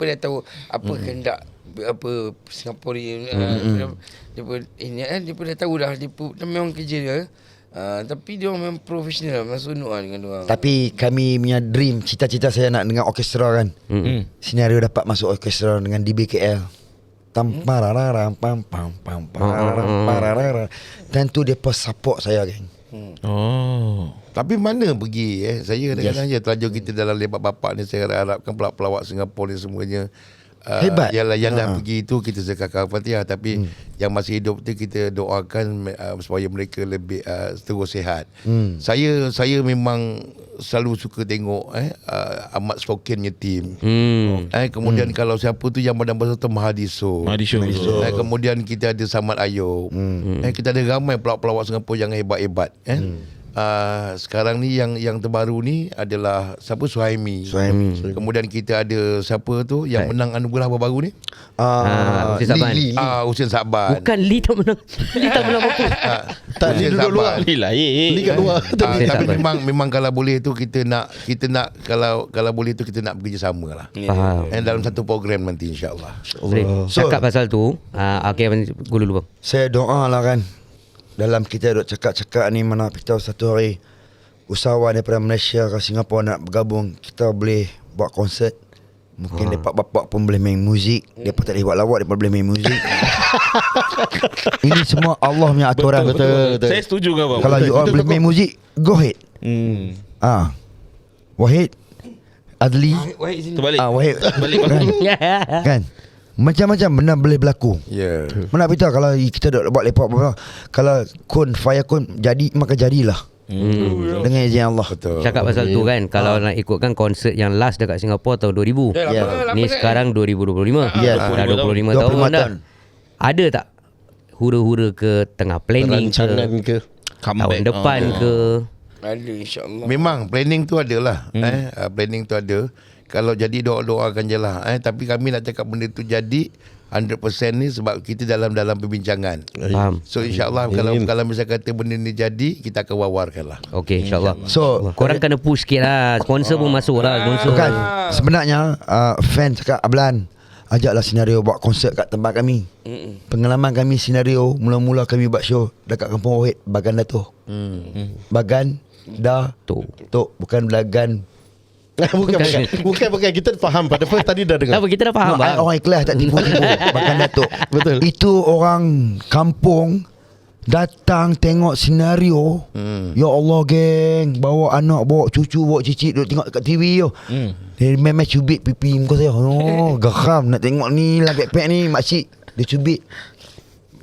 dah tahu apa kehendak apa Singapura dia pun dah tahu dah, dia pun memang kerja dia Tapi dia memang profesional, memang seronok lah dengan dia orang. Tapi kami punya dream, cita-cita saya nak dengan orkestra kan. Senario dapat masuk orkestra dengan DBKL. Tam-parararam, pam-pam-pam, parararam. Dan tu dia support saya kan. Tapi mana pergi saya kadang-kadang je terlanjur kita dalam lepak bapak ni, saya harapkan pelawak Singapura ni semuanya hebat. Yang dah pergi itu kita zakarkan Al-Fatihah, tapi yang masih hidup tu kita doakan supaya mereka lebih terus sihat. Saya memang selalu suka tengok Ahmad Stokinnya team. Kemudian kalau siapa tu yang badan besar tu Mahadi So. Kemudian kita ada Samad Ayub. Kita ada ramai pelawak-pelawak Singapura yang hebat-hebat. Sekarang ni yang terbaru ni adalah siapa, Suhaimi. Kemudian kita ada siapa tu yang menang anugerah baru-baru ni, Husin Saban. Husin Saban. Bukan Lee tak menang. Lee tak menang apa. Tak, Lee duduk luar. Lee kat luar. Tapi memang kalau boleh tu kita nak kalau boleh tu kita nak bekerjasama lah. Dalam satu program nanti insya-Allah. Cakap pasal tu, okey, gua dulu bang. Saya doa lah kan, dalam kita duk cakap-cakap ni, mana kita satu hari usahawan daripada Malaysia ke Singapura nak bergabung, kita boleh buat konsert. Mungkin depa bapak pun boleh main muzik, depa tak boleh buat lawak, depa boleh main muzik. Ini semua Allah punya aturan. Betul. Saya setuju dengan bang. Kalau you all boleh main muzik, go ahead. Wahid, Adli, Wahid sini. Terbalik. Wahid Balik kan. Macam-macam benda boleh berlaku. Mana beritahu kalau kita duk buat lepak apa, kalau kun fire kun jadi maka jadilah. Dengan izin Allah. Betul. Cakap pasal tu kan, kalau nak ikutkan konsert yang last dekat Singapura tahun 2000. Ni sekarang 2025. Dah 25 tahun dah. Ada tak hura-hura ke, tengah planning ke, tahun depan ke? Ada, insya-Allah. Memang planning tu adalah. Planning tu ada. Kalau jadi doakan je lah. Tapi kami nak cakap benda tu jadi 100% ni sebab kita dalam perbincangan. Faham. So insyaAllah kalau misalnya kata benda ni jadi, kita akan wawarkan lah. Okey, insyaAllah. So korang kena push sikit lah. Sponsor pun masuk lah. Sponsor kan. Sebenarnya fan cakap Ablan, ajaklah senario buat konsert kat tempat kami. Pengalaman kami senario, mula-mula kami buat show dekat Kampung Wahid, Bagan Dato'. Bagan Dato', bukan Belagan. Bukan kita faham pada first tadi dah dengar. Apa kita dah faham bang? Orang ikhlas tak tipu-tipu. Bagan Dato'. Betul. Itu orang kampung datang tengok senario. Ya Allah geng, bawa anak, bawa cucu, bawa cicit duduk tengok kat TV tu. Dia memang cubit pipi muka saya. Geram nak tengok ni lah, pek-pek ni makcik dia cubit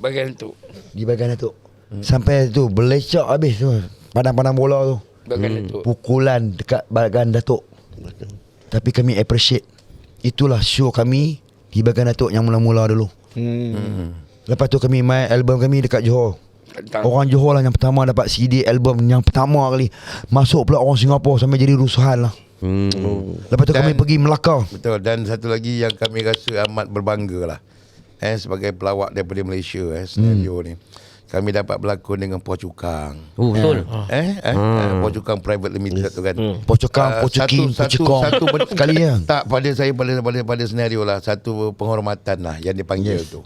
Bagan tu. di Bagan Dato'. Sampai tu belecak habis tu. Padang-padang bola tu. Bagan Dato'. Pukulan dekat Bagan Dato'. Tapi kami appreciate. Itulah show kami di Bagan Dato' yang mula-mula dulu. Lepas tu kami main album kami dekat Johor. Orang Johor lah yang pertama dapat CD album yang pertama kali. Masuk pula orang Singapura sampai jadi rusuhan lah. Lepas tu kami pergi Melaka. Betul. Dan satu lagi yang kami rasa amat berbangga lah, sebagai pelawak daripada Malaysia, senario ni, kami dapat berlakon dengan Puah Cukang. Betul. Puah Cukang Private Limited tu kan. Puah Cukang, Puah Cuking, Puah Cukong. Satu sekali ya. Tak, pada saya pada senario lah, satu penghormatan lah yang dipanggil tu.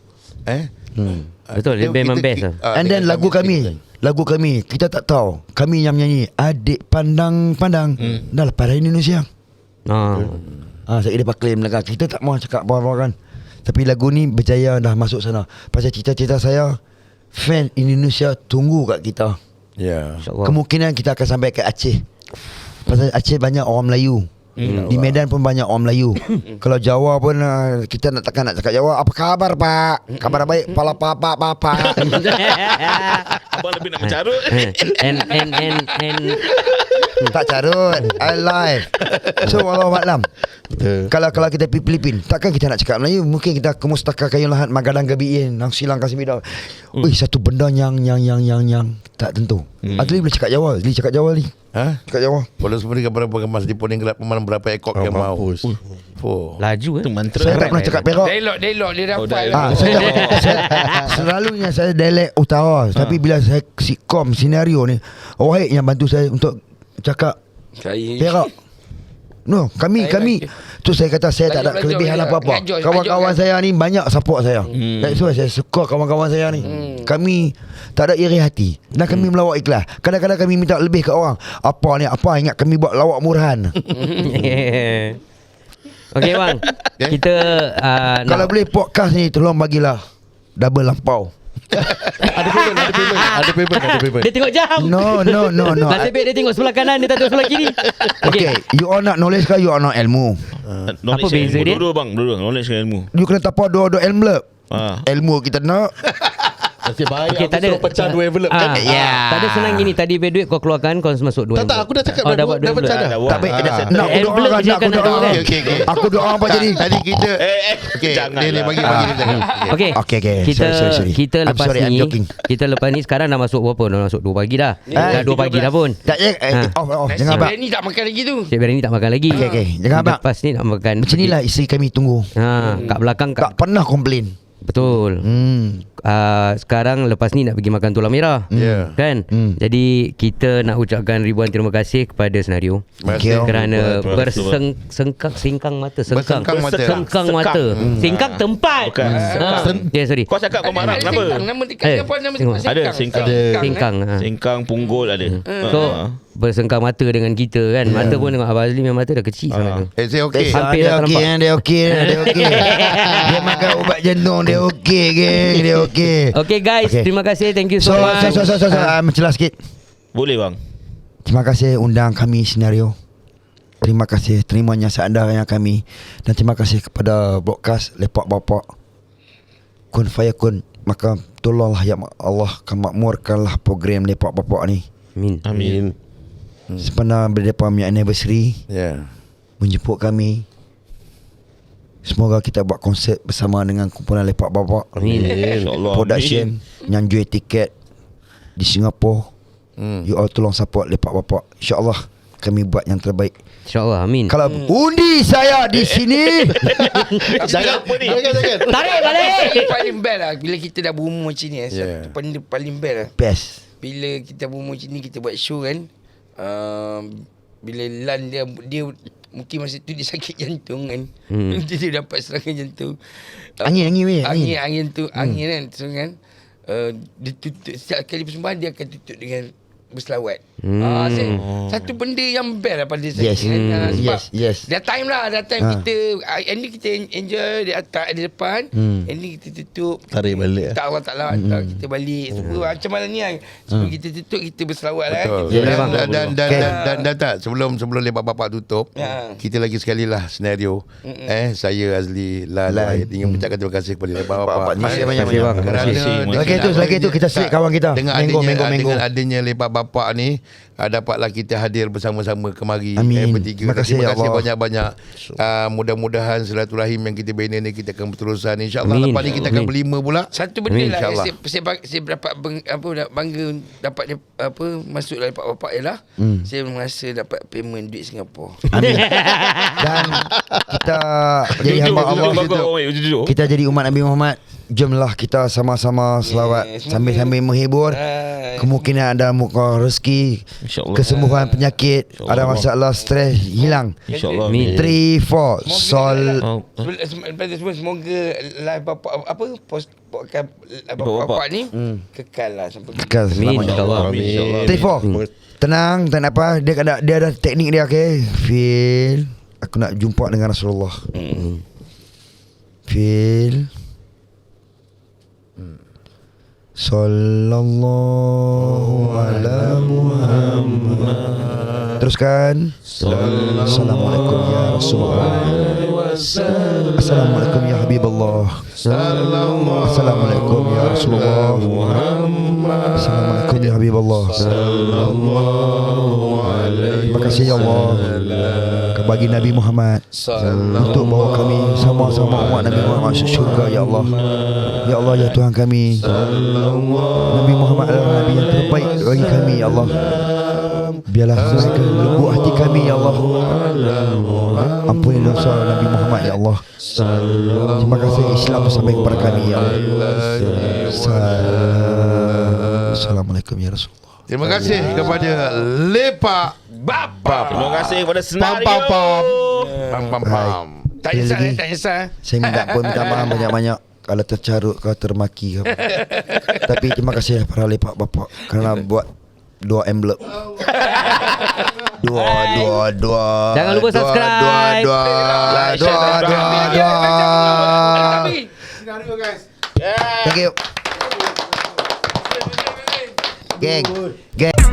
Betul, dia memang best lah. And then lagu kami kita tak tahu. Kami yang menyanyi Adik Pandang-Pandang dah lah pada Indonesia. Saya dia claim lah kan. Kita tak mau cakap apa-apa kan. Tapi lagu ni berjaya dah masuk sana. Pasal cita-cita saya, fan Indonesia tunggu kat kita. Kemungkinan kita akan sampai ke Aceh. Pasal Aceh banyak orang Melayu. Di Medan pun banyak orang Melayu. Kalau Jawa pun kita takkan nak cakap Jawa. Apa khabar pak? Kabar baik. Pala papa. Abang lebih nak mencarut. And tak carut, I live. So wallahualam. Kalau kita pergi Filipin, takkan kita nak cakap Melayu. Mungkin kita ke Mustaka Kayu Lahat, Magadang Gabiin, Nang Silang Kasimida. Satu benda yang tak tentu. Adli boleh cakap Jawa. Adli cakap Jawa ni. Cakap Jawa. Boleh sebenarnya kepada kemas di Puning Gelap Pemain berapa ekor yang mau. Laju Itu mantra. Saya tak pernah cakap Perak. Dialog dia dapat. Selalunya saya dialek utara. Tapi bila saya sitcom senario ni, Wahid yang bantu saya untuk cakap Perak. No, kami tu saya kata saya tak ada kelebihan apa-apa. Kawan-kawan saya ni banyak support saya. That's why saya suka kawan-kawan saya ni. kami tak ada iri hati dan kami melawat ikhlas. Kadang-kadang kami minta lebih kat orang. Apa ingat kami buat lawak murahan. Okey bang. Kita kalau boleh podcast ni tolong bagilah double lampau. Ada payment. Dia tengok jam. No. Nasib baik dia tengok sebelah kanan, dia tak tengok sebelah kiri. Okay, you all nak knowledge ke you all nak ilmu? Apa beza dia? Dua-dua bang, dua-dua knowledge dengan ilmu. You kena tapa dua-dua envelope. Ilmu kita nak. Nasib baik okay, aku suruh pecah 2 envelope kan. Tak ada senang gini. Tadi duit kau keluarkan, kau masuk 2 envelope. Tak, aku dah cakap dah pecah dah. Tak baik. Nak envelope je kan nak doa. Aku doa apa jadi? Tadi kita dia bagi Okey. Kita lepas ni sekarang dah masuk berapa? Dah masuk 2 pagi dah. Dah 2 pagi dah pun. Tak jangan abang. Ni tak makan lagi tu. Cik Berani tak makan lagi. Okey. Jangan abang. Lepas ni nak makan. Macam inilah isteri kami tunggu. Kat belakang tak pernah komplain. Betul. Sekarang lepas ni nak pergi makan tulang merah. Kan? Jadi kita nak ucapkan ribuan terima kasih kepada Senario kerana singkang mata. Sengkang tempat. Sorry. Kau cakap kau marah kenapa? Nama dekat apa nama tempat Sengkang Punggol ada. So bersengkang mata dengan kita kan. Mata pun tengok Abang Azli memang mata dah kecil sangat tu. Saya okey. Dia okey. Dia makan ubat jantung dia okey geng. Dia okey. Okay guys, terima kasih. Thank you so much. Mencelah sikit. Boleh bang. Terima kasih undang kami Senario. Terima kasih terimanya seadanya kami. Dan terima kasih kepada broadcast Lepak Bapak Kun Fayakun. Maka tolonglah ya Allah, makmurkanlah program Lepak Bapak ni. Amin. Sebenarnya mereka punya anniversary menjemput kami. Semoga kita buat konsert bersama dengan kumpulan Lepak Bapak. Amin. Production yang jual tiket di Singapura. You all tolong support Lepak Bapak. InsyaAllah kami buat yang terbaik. InsyaAllah. Amin. Kalau undi saya di sini Jangan apa ni. Tarik balik. Paling best lah bila kita dah berumur macam ni. Satu benda paling best lah. Best. Bila kita berumur macam ni, kita buat show kan. Bila Lan dia mungkin masa tu dia sakit jantung kan. Dia dapat serangan jantung. Angin kan. So kan. Dia tutup setiap kali persembahan dia akan tutup dengan berselawat. Satu benda yang best lah pada saya. Sebab dah time kita ini kita enjoy di depan. Ini kita tutup, tarik balik. Tak Allah Ta'ala kita balik. Macam mana ni kan. Sebelum kita tutup, kita berselawat lah. Dan tak sebelum Lepak Bapak tutup, kita lagi sekali lah Senario. Saya Azli Lai ingin mengucapkan terima kasih kepada Lepak Bapak. Terima kasih banyak. Lagi tu kita slip kawan kita. Dengan adanya Lepak Bapak ni, dapatlah kita hadir bersama-sama kemari bertiga. Terima kasih banyak-banyak. Mudah-mudahan silaturahim yang kita bina ni kita akan berterusan. InsyaAllah lepas ni kita akan berlima pula. Satu benda lah saya dapat bangga dapat masuk dalam Lepak Bapak ialah saya merasa dapat payment duit Singapura. Amin. Dan kita jadi hamba Allah. Kita jadi umat Nabi Muhammad. Jomlah kita sama-sama selawat sambil-sambil menghibur. Kemungkinan ada muka rezeki, kesembuhan penyakit, ada masalah stres hilang. InsyaAllah. 3, 4 sol. Semoga live Bapak ni kekal lah sampai kekal selama-lamanya. 3, 4 tenang, tak nak apa. Dia ada teknik dia. Okay, feel aku nak jumpa dengan Rasulullah. Feel Sallallahu ala Muhammad. Teruskan. Assalamualaikum ya Rasulullah. Assalamualaikum ya Habibullah. Assalamualaikum ya Rasulullah. Assalamualaikum ya Habibullah. Terima kasih ya Allah bagi Nabi Muhammad untuk bawa kami sama-sama umat Nabi Muhammad masuk syurga ya Allah. Ya Allah ya Tuhan kami, Nabi Muhammad adalah Nabi yang terbaik bagi kami ya Allah. Biarlah mereka lembut hati kami ya Allah. Ampuni dosa Nabi Muhammad ya Allah. Terima kasih Islam sampai kepada kami ya Allah. Assalamualaikum ya Rasulullah. Terima kasih kepada Lepak Bapak. Terima kasih kepada Senario. Pam. Tak nyesal. Saya minta maaf banyak-banyak kalau tercarut, kalau termaki ke apa. Tapi terima kasih para lepak bapak kerana buat 2 envelope. Dua. Jangan lupa subscribe. Dua. Thank you. Gang.